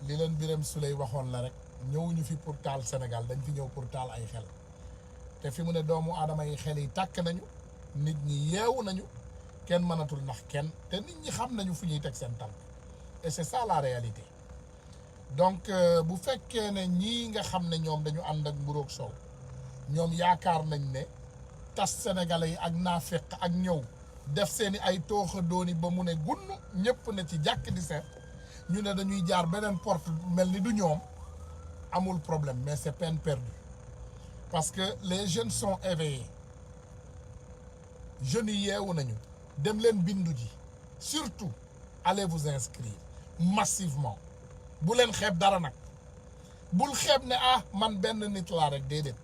li leen Birame Souleye waxoon la rek ñëwuñu fi pour taal Sénégal, dañ fi ñëw pour taal ay xel te fi mu ne doomu aadama yi xel yi tàkk nañu, nit ñi yeewu nañu, kenn mënatul nax kenn te nit ñi xam nañu fu ñuy teg seen tànk et c'est ça la réalité. Donc bu fekkee ne ñii nga xam ne ñoom dañu ànd ak mburoog soow ñoom yaakaar nañ ne tas sénégalais yi ak naafeq ak ñëw def seeni ay tooxa dooni ba mu ne gunn ñëpp ne ci jàkk di seet ñu ne dañuy jaar beneen porte mel ni du ñoom, amul problème, mais c'est peine perdue parce que les jeunes sont éveillés, jeunes yi yeewu nañu, dem leen bindu ji, surtout allez vous inscrire massivement. bu leen xeeb dara nag, bul xeeb ne ah man benn nit laa rek, déedéet.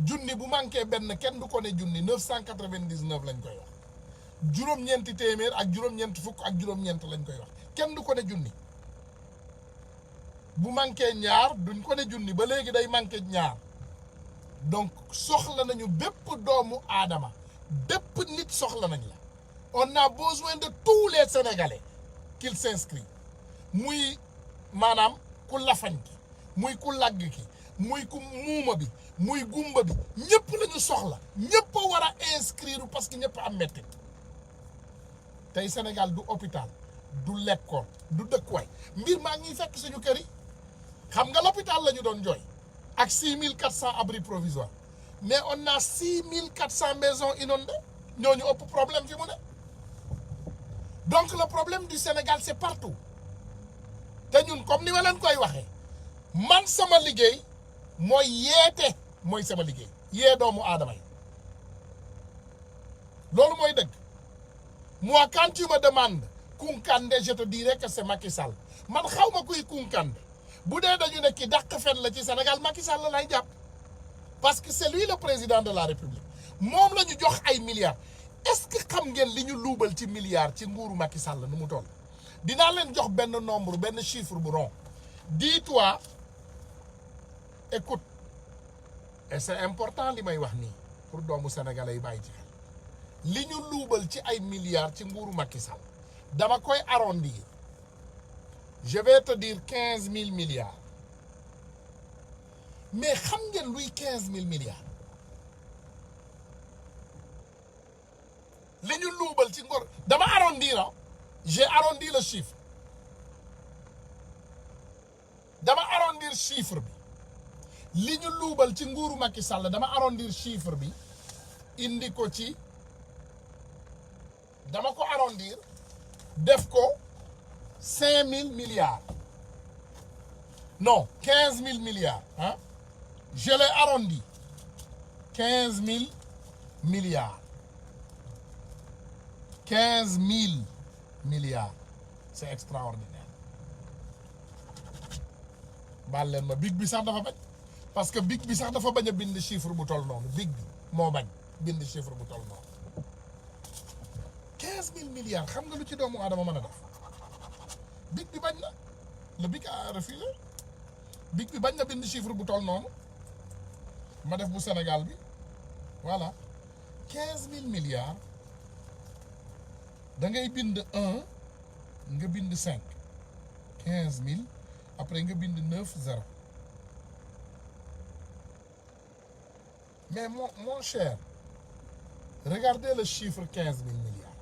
junni bu manqué benn kenn du ko ne junni, 999 lañ koy wax, juróom-ñeenti téeméer ak juróom-ñeent fukk ak juróom-ñeent lañ koy wax, kenn du ko ne junni. bu manqué ñaar duñ ko ne junni, ba léegi day manqué ñaar. donc soxla nañu bépp doomu aadama, bépp nit soxla nañ la. on a besoin de tous les Sénégalais qu'ils s'inscrivent, muy maanaam ku lafañ ki, muy ku lagg ki, muy ku muuma bi, muy gumba bi, ñëpp lañu soxla, ñëpp a war a inscrire parce que ñëpp am metti. tey Sénégal du hôpital, du lekkool, du dëkkuwaay, mbir maa ngi fekk suñu kër yi. xam nga l'hôpital la ñu doon jooy ak 6400 abris provisoires, mais on a 6400 maisons inondées, ñooñu ëpp problème fi mu ne. donc le problème du Sénégal c'est partout. te ñun comme ni ma leen koy waxee, man sama liggéey mooy yeete, mooy sama liggéey, yee doomu aadama yi, loolu mooy dëgg. moi quand tu me demandes Kounkandé, je te dirai que c'est Macky Sall. man xaw ma kuy Kounkandé. bu dee dañu ne ki dàq fen la ci Sénégal, Macky Sall la lay jàpp parce que c'est lui le président de la République, moom la ñu jox ay milliards. est-ce que xam ngeen li ñu luubal ci milliards ci nguuru Macky Sall nu mu toll? dinaa leen jox benn nombre, benn chiffre bu rond. dis-toi, écoute, et c'est important li may wax nii pour doomu sénégalais yi bàyyi ci xel. li ñu luubal ci ay milliards ci nguuru Macky Sall dama koy arrondir, je vais te dire 15 000 milliards. mais xam ngeen luy 15 000 milliards? li ñu luubal ci ngor, dama arrondir, j'ai arrondi le chiffre, dama arrondir chiffre bi. li ñu luubal ci nguuru Macky Sall dama arrondir chiffre bi indi ko ci, dama ko arrondir def ko 5 000 milliards, non 15 000 milliards, hein? Je l'ai arrondi, 15 000 milliards, 15 000 milliards, c'est extraordinaire. baal leen ma, big bi sax dafa bañ, parce que big bi sax dafa bañ a bind chiffre bu toll noonu, big bi moo bañ bind chiffre bu toll noonu. 15 000 milliards, xam nga lu ci doomu aadama mën a def? big bi bañ na, le big a refusé, big bi bañ na bind chiffre bu toll noonu. ma def bu Sénégal bi, voilà, 15 000 milliards, da ngay bind 1 nga bind 5, 15 000, après nga bind 9 0. mais mon cher, regardez le chiffre 15 000 milliards.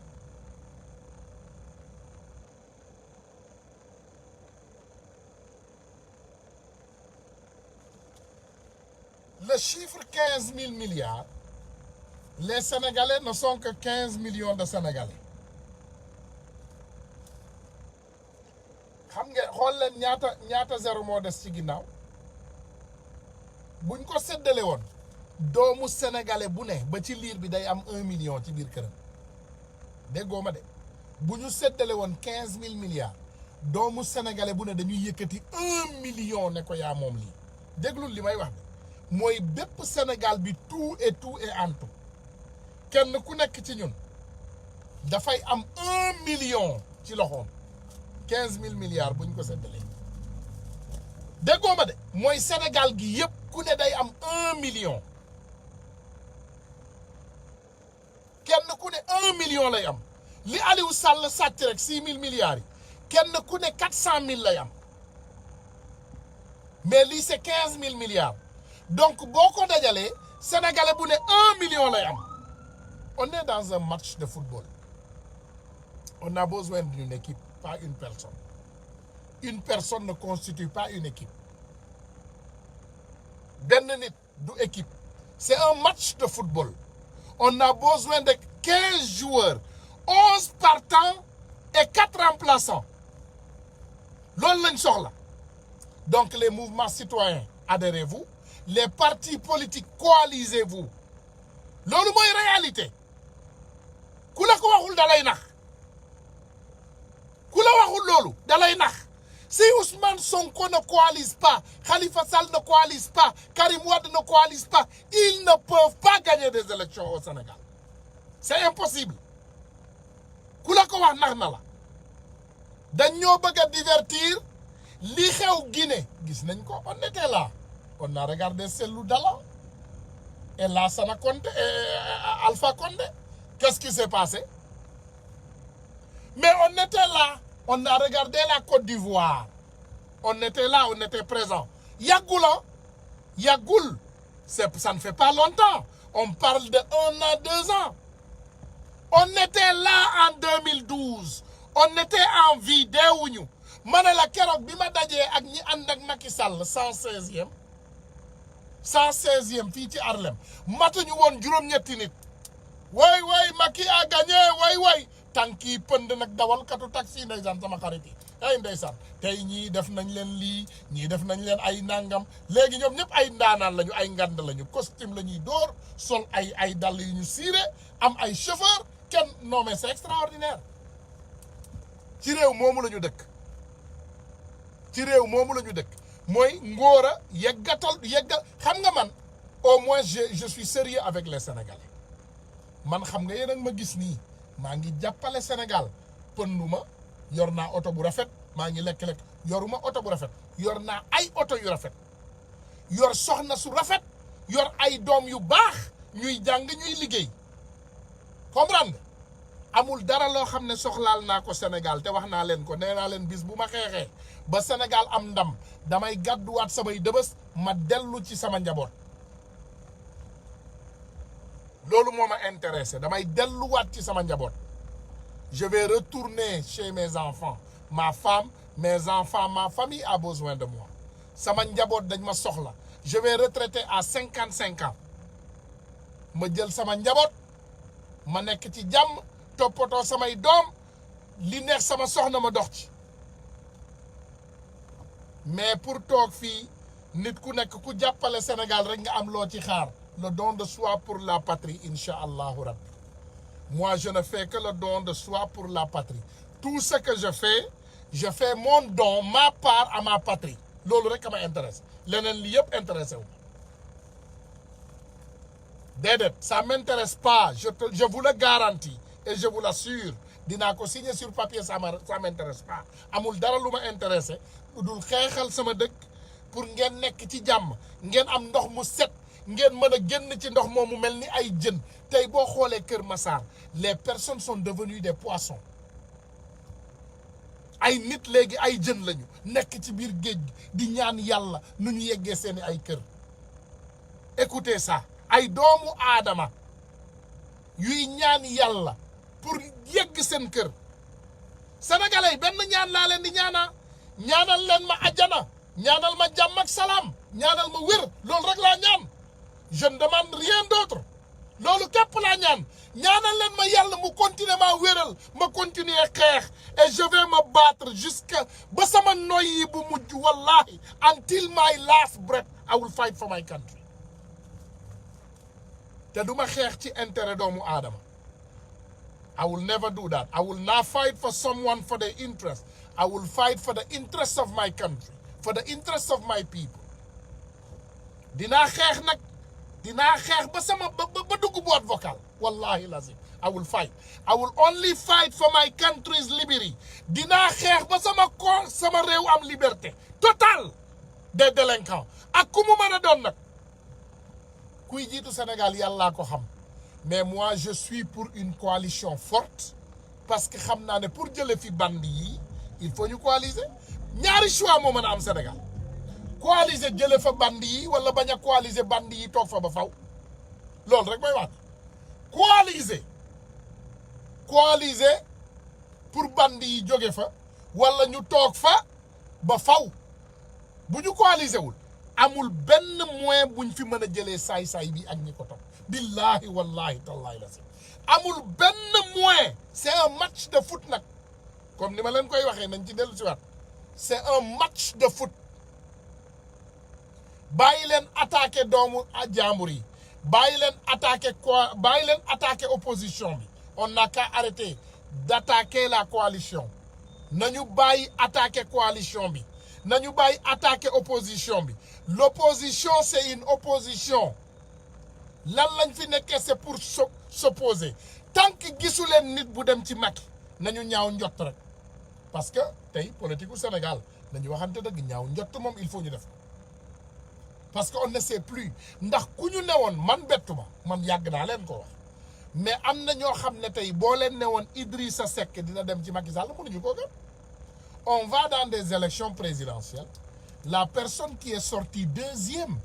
Le chiffre 15 000 milliards, les Sénégalais ne sont que 15 millions de Sénégalais. xam nga xool leen ñaata zéro moo des ci ginnaaw. buñ ko séddale woon, doomu sénégalais bu ne ba ci liir bi day am 1 million ci biir këram. déggoo ma de, bu ñu séddale woon 15 000 milliards, doomu sénégalais bu ne dañuy yëkkati 1 million ne ko yaa moom lii. déglul li may wax de, mooy bépp Sénégal bi tout et en tout, kenn ku nekk ci ñun dafay am 1 million ci loxoom. 15 000 milliards buñ ko séddalee, déggoo ma de, mooy Sénégal gi yëpp ku ne day am 1 million. kenn ku ne 1 million millions lay am li Aliou Sall sàcc rek 6 000 milliards yi kenn ku ne 400 000 lay am mais lii c'est 15 000 milliards donc boo ko dajalee sénégalais bu ne 1 million lay am. On est dans un match de football. On a besoin d'une équipe, pas une personne. Une personne ne constitue pas une équipe. Benn nit du équipe. C'est un match de football. On a besoin de 15 joueurs, 11 partants et 4 remplaçants. Loolu lañ soxla. Donc les mouvements citoyens, adhérez-vous. Les partis politiques, coalisez-vous. Loolu mooy réalité. ku la ko waxul dalay nax ku la waxul loolu dalay nax si Ousmane Sonko ne coalise pas, Khalifa Sall ne coalise pas, Karim Wade ne coalise pas, ils ne peuvent pas gagner des élections au Sénégal. C'est impossible. ku la ko wax nax na la dañ ñoo bëgg a divertir li xew Guinée gis nañ ko on était là on a regardé Cellou Dalein et Lassana Conté et Alpha Condé. Qu'est-ce qui s'est passé? Mais on était là, on a regardé la Côte d'Ivoire. On était là, on était présent. Yagoul, hein? Yagoul, ça ne fait pas longtemps. On parle de 1 an, 2 ans. On était là en 2012. On était en vie, deewuñu. Ma ne la keroog bi ma dajee ak ñi ànd ak Macky Sall 116e fii ci Harlem matuñu woon juróom-ñetti nit. way Macky a gagné way tànki pënd nag dawalkatu taxi ndeysaan sama xarit yi ay ndeysaan tey ñii def nañ leen lii ñii def nañ leen ay nangam léegi ñoom ñëpp ay ndaanaan lañu ay ngand lañu costume la ñuy dóor sol ay dàll yu ñu siire am ay chauffeur kenn non mais c'est extraordinaire ci réew moomu la ñu dëkk mooy ngóora yeggal xam nga man au moins je suis sérieux avec les Sénégalais. Man xam nga yéen a ma gis nii maa ngi jàppale Sénégal pënduma yor naa oto bu rafet maa ngi lekk-lekk yoruma oto bu rafet yor naa ay oto yu rafet yor soxna su rafet yor ay doom yu baax ñuy jàng ñuy liggéey comprendre amul dara loo xam ne soxlaal naa ko Sénégal te wax naa leen ko nee naa leen bis bu ma xeexee ba Sénégal am ndam damay gàdduwaat samay dëbës ma dellu ci sama njaboot. loolu moo ma intéressé damay delluwaat ci sama njaboot je vais retourner chez mes enfants ma femme mes enfants ma famille a besoin de moi sama njaboot dañ ma soxla je vais retraiter à 55 ans ma jël sama njaboot ma nekk ci jàmm toppatoo samay doom li neex sama soxna ma dox ci mais pour toog fii nit ku nekk ku jàppale Sénégal rek nga am loo ci xaar. Le don de soi pour la patrie, Inch'Allah Rabbi. Moi, je ne fais que le don de soi pour la patrie. Tout ce que je fais mon don, ma part à ma patrie. Loolu rek ma intéresse. Leneen li yëpp intéressé wu. Déedéet, ça m'intéresse pas. Je vous le garantis et je vous l'assure. Dinaa ko signer sur papier, ça m'intéresse pas. Amul dara lu ma intéressé. Lu dul xeexal sama dëkk pour ngeen nekk ci jàmm. Ngeen am ndox mu set. ngeen mën a génn ci ndox moomu mel ni ay jën tey boo xoolee Kër Massar les personnes sont devenues des poissons ay nit léegi ay jën lañu nekk ci biir géej gi di ñaan yàlla nu ñu yeggee seeni ay kër écoutez ça ay doomu aadama yuy ñaan yàlla pour yegg seen kër sénégalais benn ñaan laa leen di ñaanal leen ma ajjana ñaanal ma jàmm ak salaam ñaanal ma wér loolu rek laa ñaan je ne demande rien d'autre loolu képp laa ñaanal leen ma yàlla mu continuer ma wéral ma continuer xeex et je vais me battre jusqu'à ba sama noyyi bu mujj wallahi until my last breath I will fight for my country te duma xeex ci intérêt doomu aadama I will never do that I will not fight for someone for their interest I will fight for the interest of my country for the interest of my people dinaa xeex ba sama ba dugg boîte vocale wallahi lazim I will fight I will only fight for my country's liberty dinaa xeex ba sama réew am liberté totale des délinquants ak ku mu mën a doon nag kuy jiitu Sénégal yàllaa ko xam mais moi je suis pour une coalition forte parce que xam naa ne pour jële fi bandi yi il faut ñu coaliser ñaari choix moo mën a am Sénégal coaliser jële fa bandi yi wala bañ a coaliser bandi yi toog fa ba faw loolu rek mooy wax coaliser pour bandi yi jóge fa wala ñu toog fa ba faw bu ñu coaliser wul amul benn moyen buñ fi mën a jëlee saay-saay bi ak ñi ko topp billahi wallahi tallahi la si amul benn moyen c'est un match de foot nag comme ni ma leen koy waxee nañ ci dellu si waat c'est un match de foot bàyyi leen attaquer doomu jàmbur yi bàyyi leen attaquer opposition bi on n'a qu'à arrêter d'attaquer la coalition nañu bàyyi attaquer coalition bi nañu bàyyi attaquer opposition bi l'opposition c'est une opposition lan lañ fi nekkee c'est pour s'opposer tant que gisu leen nit bu dem ci Macky nañu ñaaw njott rek parce que tey politique u Sénégal nañu waxante dëgg ñaaw njott moom il faut ñu def parce que on ne sait plus ndax ku ñu newoon man bettu ma man yàgg naa leen ko wax mais am na ñoo xam ne tey boo leen newoon Idrissa Seck dina dem ci Macky Sall mënuñu ko gën on va dans des élections présidentielles la personne qui est sortie deuxième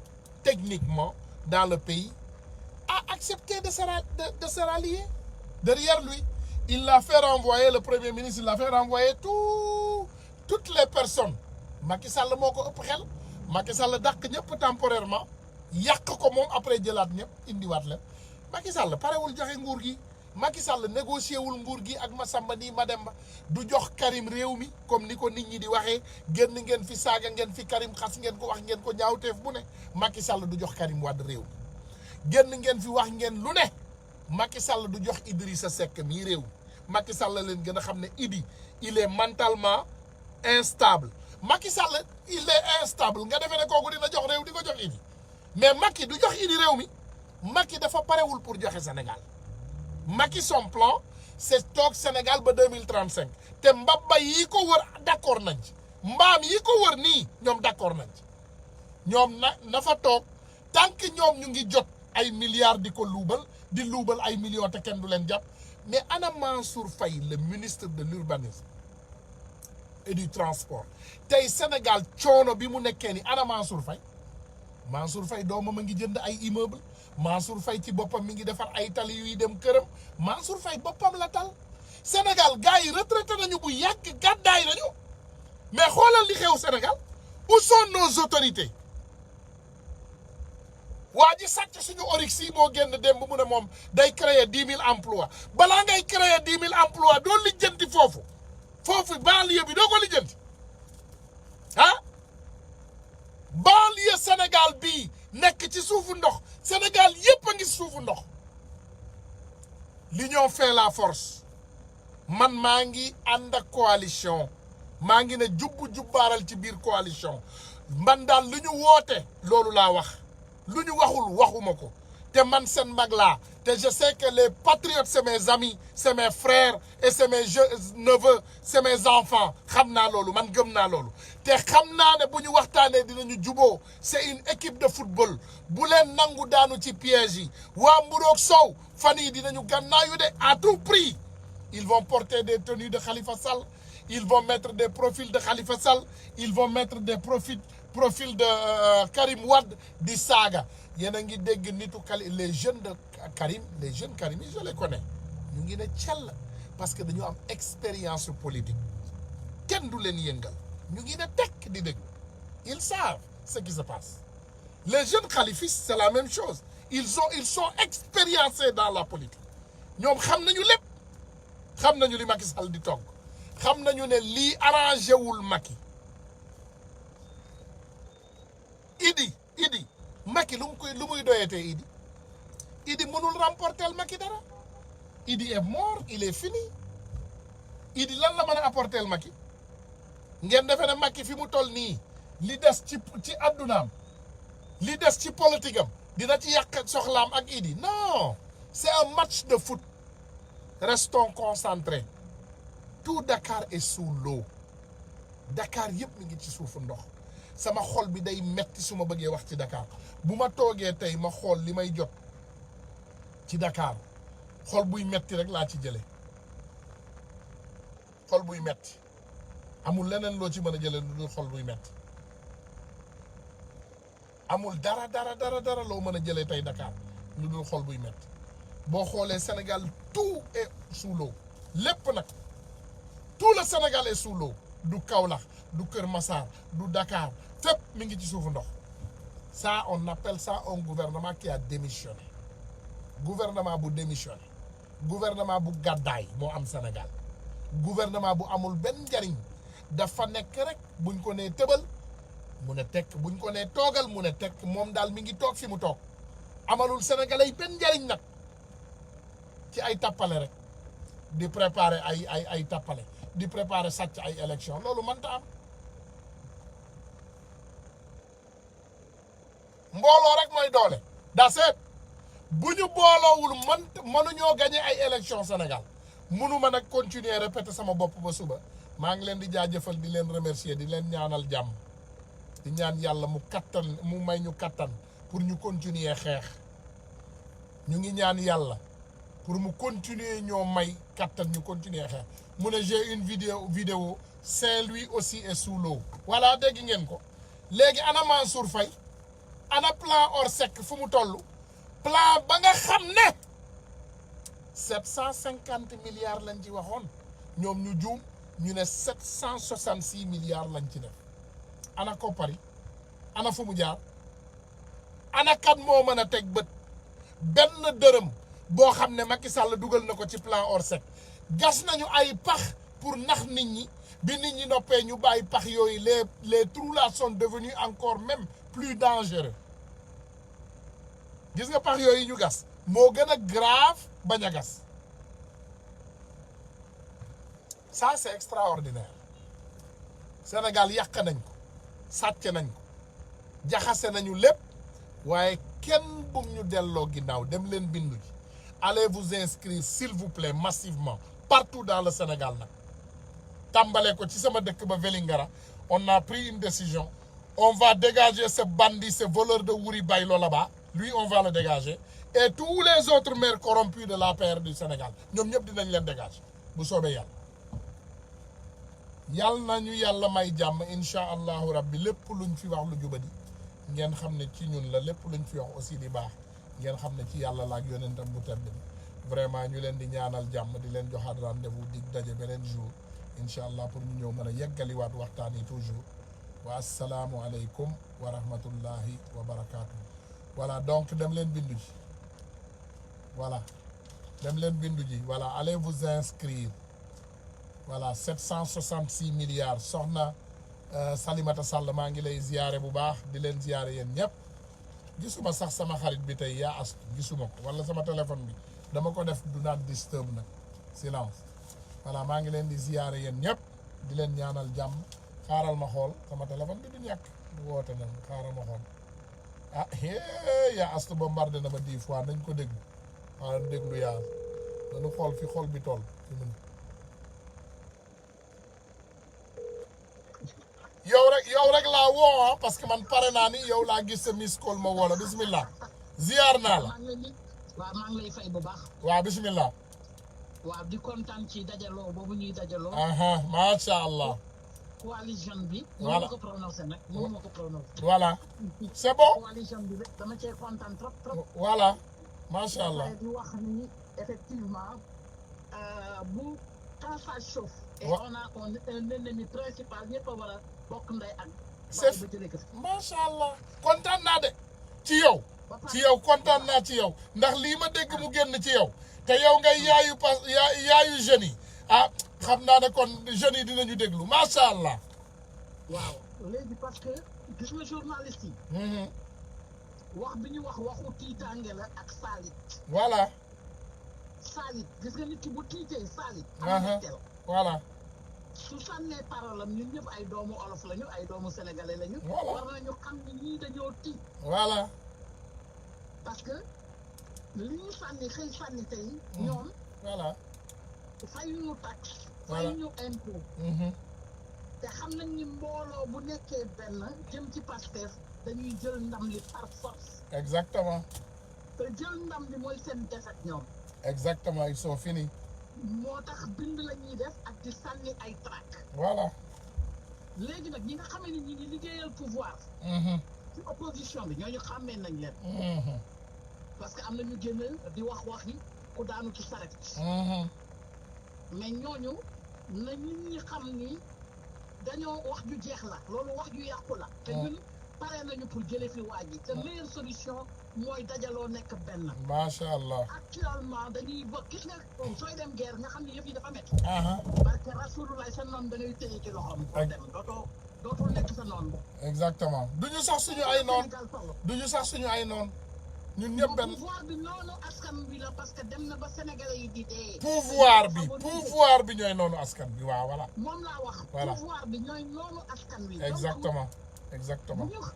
techniquement dans le pays a accepté de se rallier derrière lui. Il l'a fait renvoyer, le premier ministre, il l'a fait renvoyer toutes les personnes. Macky Sall moo ko ëpp xel Macky Sall dàq ñëpp temporairement yàq ko moom après jëlaat ñëpp indiwaat leen Macky Sall parewul joxe nguur gi Macky Sall négocié wul nguur gi ak Massamba nii Mademba du jox Karim réew mi comme ni ko nit ñi di waxee génn ngeen fi saaga ngeen fi Karim xas ngeen ko wax ngeen ko ñaawteef bu ne Macky Sall du jox Karim Wade réew mi génn ngeen fi wax ngeen lu ne Macky Sall du jox Idrissa Seck mii réew Macky Sall leen gën a xam ne Idi il est mentalement instable Macky Sall il est instable nga defee ne kooku dina jox réew di ko jox Idi mais Macky du jox Idi réew mi Macky dafa parewul pour joxe Sénégal Macky son plan c'est toog Sénégal ba 2035 te mbabba yi ko wër d'accord nañ ci mbaam yi ko wër nii ñoom d'accord nañ ci ñoom na fa toog tant que ñoom ñu ngi jot ay milliards di ko di luubal ay millions te kenn du leen jàpp mais ana Mansour Faye le ministre de l'urbanisme et du transport tey Sénégal coono bi mu nekkee ni ana Mansour Faye doomam a ngi jënd ay immeuble Mansour Faye ci boppam mi ngi defar ay tali yuy dem këram Mansour Faye boppam la tal Sénégal gars yi retraité nañu bu yàgg gàddaay nañu mais xoolal li xew Sénégal où sont nos autorités waa ji sàcc suñu orix yi moo génn démb mu ne moom day créer 10 000 emplois balaa ngay créer 10 000 emplois doo lijjanti foofu banlieue bi doo ko lijjanti ah banlieue Sénégal bii nekk ci suufu ndox Sénégal yépp a ngi suufu ndox l'union fait la force man maa ngi ànd ak coalition maa ngi ne jubbaaral ci biir coalition man daal lu ñu woote loolu laa wax lu ñu waxuma ko te man seen mag laa te je sais que les patriotes c'est mes amis c'est mes frères et c'est mes neveux c'est mes enfants xam naa loolu man gëm naa loolu te xam naa ne bu ñu waxtaanee dinañu juboo c'est une équipe de football bu leen nangu daanu ci piège yi waa Mburoog Sow fan yi dinañu gànnaayu de à tout prix ils vont porter des tenues de Khalifa Sall ils vont mettre des profils de Khalifa Sall ils vont mettre des profil de Karim Wade di saaga yéen a ngi dégg nitu les jeunes de Karim les jeunes Karim yi je les connais ñu ngi ne cell parce que dañu am expérience politique kenn du leen yëngal ñu ngi ne tekk di dégg ils savent ce qui se passe les jeunes khalifistes c'est la même chose ils sont expérimentés dans la politique ñoom xam nañu lépp xam nañu li Macky Sall di togg xam nañu ne lii arrangé wul Macky Idi Macky lu muy doyatee Idi mënul remporter Macky dara Idi est mort il est fini Idi lan la mën a apporter Macky ngeen defe ne Macky fi mu toll nii li des ci addunaam li des ci politique am dina ci yàq soxlaam ak Idi non c'est un match de foot restons concentrés tout Dakar est sous l'eau Dakar yëpp mi ngi ci suufu ndox sama xol bi day metti su ma bëggee wax ci Dakar bu ma toogee tey ma xool li may jot ci Dakar xol buy metti rek laa ci jële xol buy metti amul leneen loo ci mën a jële lu dul xol buy metti amul dara loo mën a jëlee tey Dakar lu dul xol buy metti boo xoolee Sénégal tout est sous l'eau lépp nag tout le Sénégal est sous l'eau du Kaolack du Kër Massar du Dakar fépp mi ngi ci suufu ndox ça on appelle ça un gouvernement qui a démissionné gouvernement bu démissionné gouvernement bu gàddaay moo am Sénégal gouvernement bu amul benn njariñ dafa nekk rek buñ ko nee tëbal mu ne tekk buñ ko nee toogal mu ne tekk moom daal mi ngi toog fi mu toog amalul sénégalais yi benn njariñ nag ci ay tappale rek di préparer ay tappale di préparer sàcc ay élection loolu mënta am mbooloo rek mooy doole daseet bu ñu booloowul mënuñoo gagné ay élection Sénégal mënuma nag continuer répéter sama bopp ba suba maa ngi leen di jaajëfal di leen remercier di leen ñaanal jàmm di ñaan yàlla mu may ñu kattan pour ñu continuer xeex ñu ngi ñaan yàlla pour mu continuer ñoo may kattan ñu continuer xeex mu ne j'ai une vidéo Saint-Louis aussi est sous l'eau voilà dégg ngeen ko léegi ana Mansour Faye ana plan Orsec fu mu toll plan ba nga xam ne 750 milliards lañ ci waxoon ñoom ñu juum ñu ne 766 milliards lañ ci def ana koppari ana fu mu jaar ana kan moo mën a teg bët benn dërëm boo xam ne Macky Sall dugal na ko ci plan Orsec gas nañu ay pax pour nax nit ñi bi nit ñi noppee ñu bàyyi pax yooyu les trous là sont devenus encore même plus dangereux gis nga pax yooyu ñu gas moo gën a grave bañ a gas ça c'est extraordinaire Sénégal yàq nañ ko sàcc nañ ko jaxase nañu lépp waaye kenn bum ñu delloo ginnaaw dem leen bindu ji allez vous inscrire s'il vous plaît massivement partout dans le Sénégal nag tàmbalee ko ci sama dëkk ba Vélingara on a pris une décision on va dégager ce bandit ce voleur de Wuri Baylo là-bas lui on va le dégager et tous les autres maires corrompus de l'APR du Sénégal ñoom ñëpp dinañ leen dégager bu soobee yàlla yàlla nañu yàlla may jàmm incha allahu rabbi lépp luñ fi wax lu jubadi ngeen xam ne ci ñun la lépp luñ fi wax aussi di baax ngeen xam ne ci yàlla la ak yonentam bu tedd bi vraiment ñu leen di ñaanal jàmm di leen joxaat rendez-vous dig daje beneen jour incha allah pour ñu ñëw mën a yeggaliwaat waxtaan yi toujours wa assalaamu aleykum wa rahmatullahi wa barakaatu. voilà donc dem leen bindu ji voilà dem leen bindu ji voilà allez vous inscrire voilà 766 milliards soxna Salimata Sall maa ngi lay ziyaare bu baax di leen ziyaare yéen ñëpp gisuma sax sama xarit bi tey yaa astu gisuma ko wala sama téléphone bi dama ko def do not disturb nag silence voilà maa ngi leen di ziyaare yéen ñëpp di leen ñaanal jàmm xaaral ma xool sama téléphone bi du ñàkk du woote na xaaral ma xool ah yaa astu bombardé na ma 10 fois nañ ko déglu xaaral déglu yaa dañu xool fi xool bi toll fi mu yow rek laa woo parce que man pare naa ni yow laa gis sa miss call ma woo la bismillah ziar naa la. waaw maa ngi lay fay bu baax. waaw bismillah. waaw di kontaan ci dajaloo boobu ñuy dajaloo. macha allah. coalition bi. voilà mënu ma ko prononcé nag mënu ma ko prononcé. voilà c'est bon. coalition bi dama cee kontaan trop trop. voilà macha allah. di wax ni effectivement bu quand ça chauffe. et on a un ennemi principal ñëpp a war a bokk ndey ak. macha allah kontaan naa de ci yow. ci yow kontaan naa ci yow ndax lii ma dégg mu génn ci yow te yow ngay yaayu jeunes yi ah xam naa ne kon jeunes yi dinañu déglu macha allah. waaw léegi parce que gis nga journaliste yi. wax bi ñu wax waxu tiitaange la ak saalit. voilà. saalit gis nga nit ki bu tiitee saalit. voilà. su sànnee parole am ñun ñëpp ay doomu olof lañu ay doomu sénégalais lañu. war nañu xam ni ñii dañoo tiit. voilà. parce que li ñu sànni xëy sànni tey. ñoom. voilà. fayuñu taxe. fayuñu impôt. te xam nañ ni mbooloo bu nekkee benn jëm ci Pastef dañuy jël ndam li par force. exactement. te jël ndam li mooy seen défaite ñoom. exactement ils sont finis. moo tax bind la ñuy def ak di sànni ay tract. voilà. léegi nag ñi nga xam ne ñi ngi liggéeyal pouvoir. ci opposition bi ñooñu xàmmee nañ leen. parce que am na ñu génn di wax yi ku daanu ci saret. mais ñooñu na nit ñi xam ni dañoo wax ju jeex la loolu wax ju yàqu la. te ñun pare nañu pour jëlee fi waa ji te meilleure solution mooy dajaloo nekk benn. macha allah. actuellement dañuy bokk gis nga sooy dem guerre nga xam ne yëf yi dafa métti. parce que rasulullah sa noonu da ngay téye ci loxoom. boo dem dootul nekk sa noonu. exactement duñu sax suñu ay noon duñu sax suñu ay noon ñun ñëpp benn. pouvoir bi noonu askan bi la parce que dem na ba sénégalais yi di dee. pouvoir bi ñooy noonu askan bi waaw voilà. moom laa wax. voilà pouvoir bi ñooy noonu askan wi. exactement.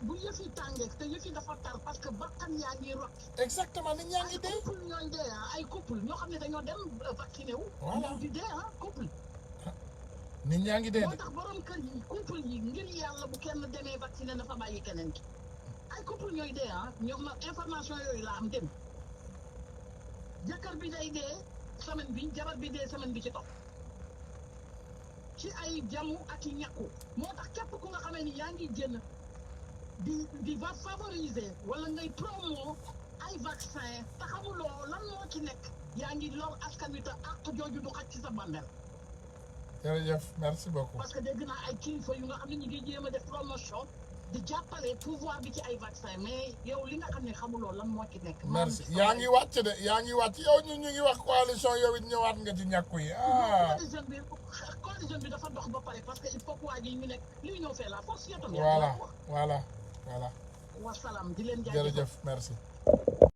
bu yëf yi tàngee te yëf yi dafa tar parce que bakkan yaa ngi rot. exactement nit ñaa ngi dee. ay couple ñooy dee ay couple ñoo xam ne dañoo dem vacciné wu. voilà ñoo di dee couple. nit ñaa ngi dee de. moo tax borom kër yi couple yi ngir yàlla bu kenn demee vacciné na fa bàyyi keneen ki. ay couple ñooy dee ñoom nag information yooyu la am dem jëkkër bi day dee semaine bi jabar bi dee semaine bi ci topp ci ay jamu ak i ñàkku moo tax képp ku nga xamee ni yaa ngi génn di va favoriser wala ngay promo ay vaccin te xamuloo lan moo ci nekk yaa ngi lor askan wi te ak jooju du xaj ci sa bàmmeel. jërëjëf merci beaucoup. parce que dégg naa ay kilifa yu nga xam ne ñu ngi jéem a def promotion di jàppale pouvoir bi ci ay vaccin mais yow li nga xam ne xamuloo lan moo ci nekk. merci yaa ngi wàcc de yaa ngi wàcc yow ñu ngi wax coalition yow it ñëwaat nga ci ñàkku yi coalition bi dafa dox ba pare parce que il faut que waa ji ñu nekk li ñëw fee la force yow tam. voilà. wasalaam di leen jaajëfal jërëjëf merci.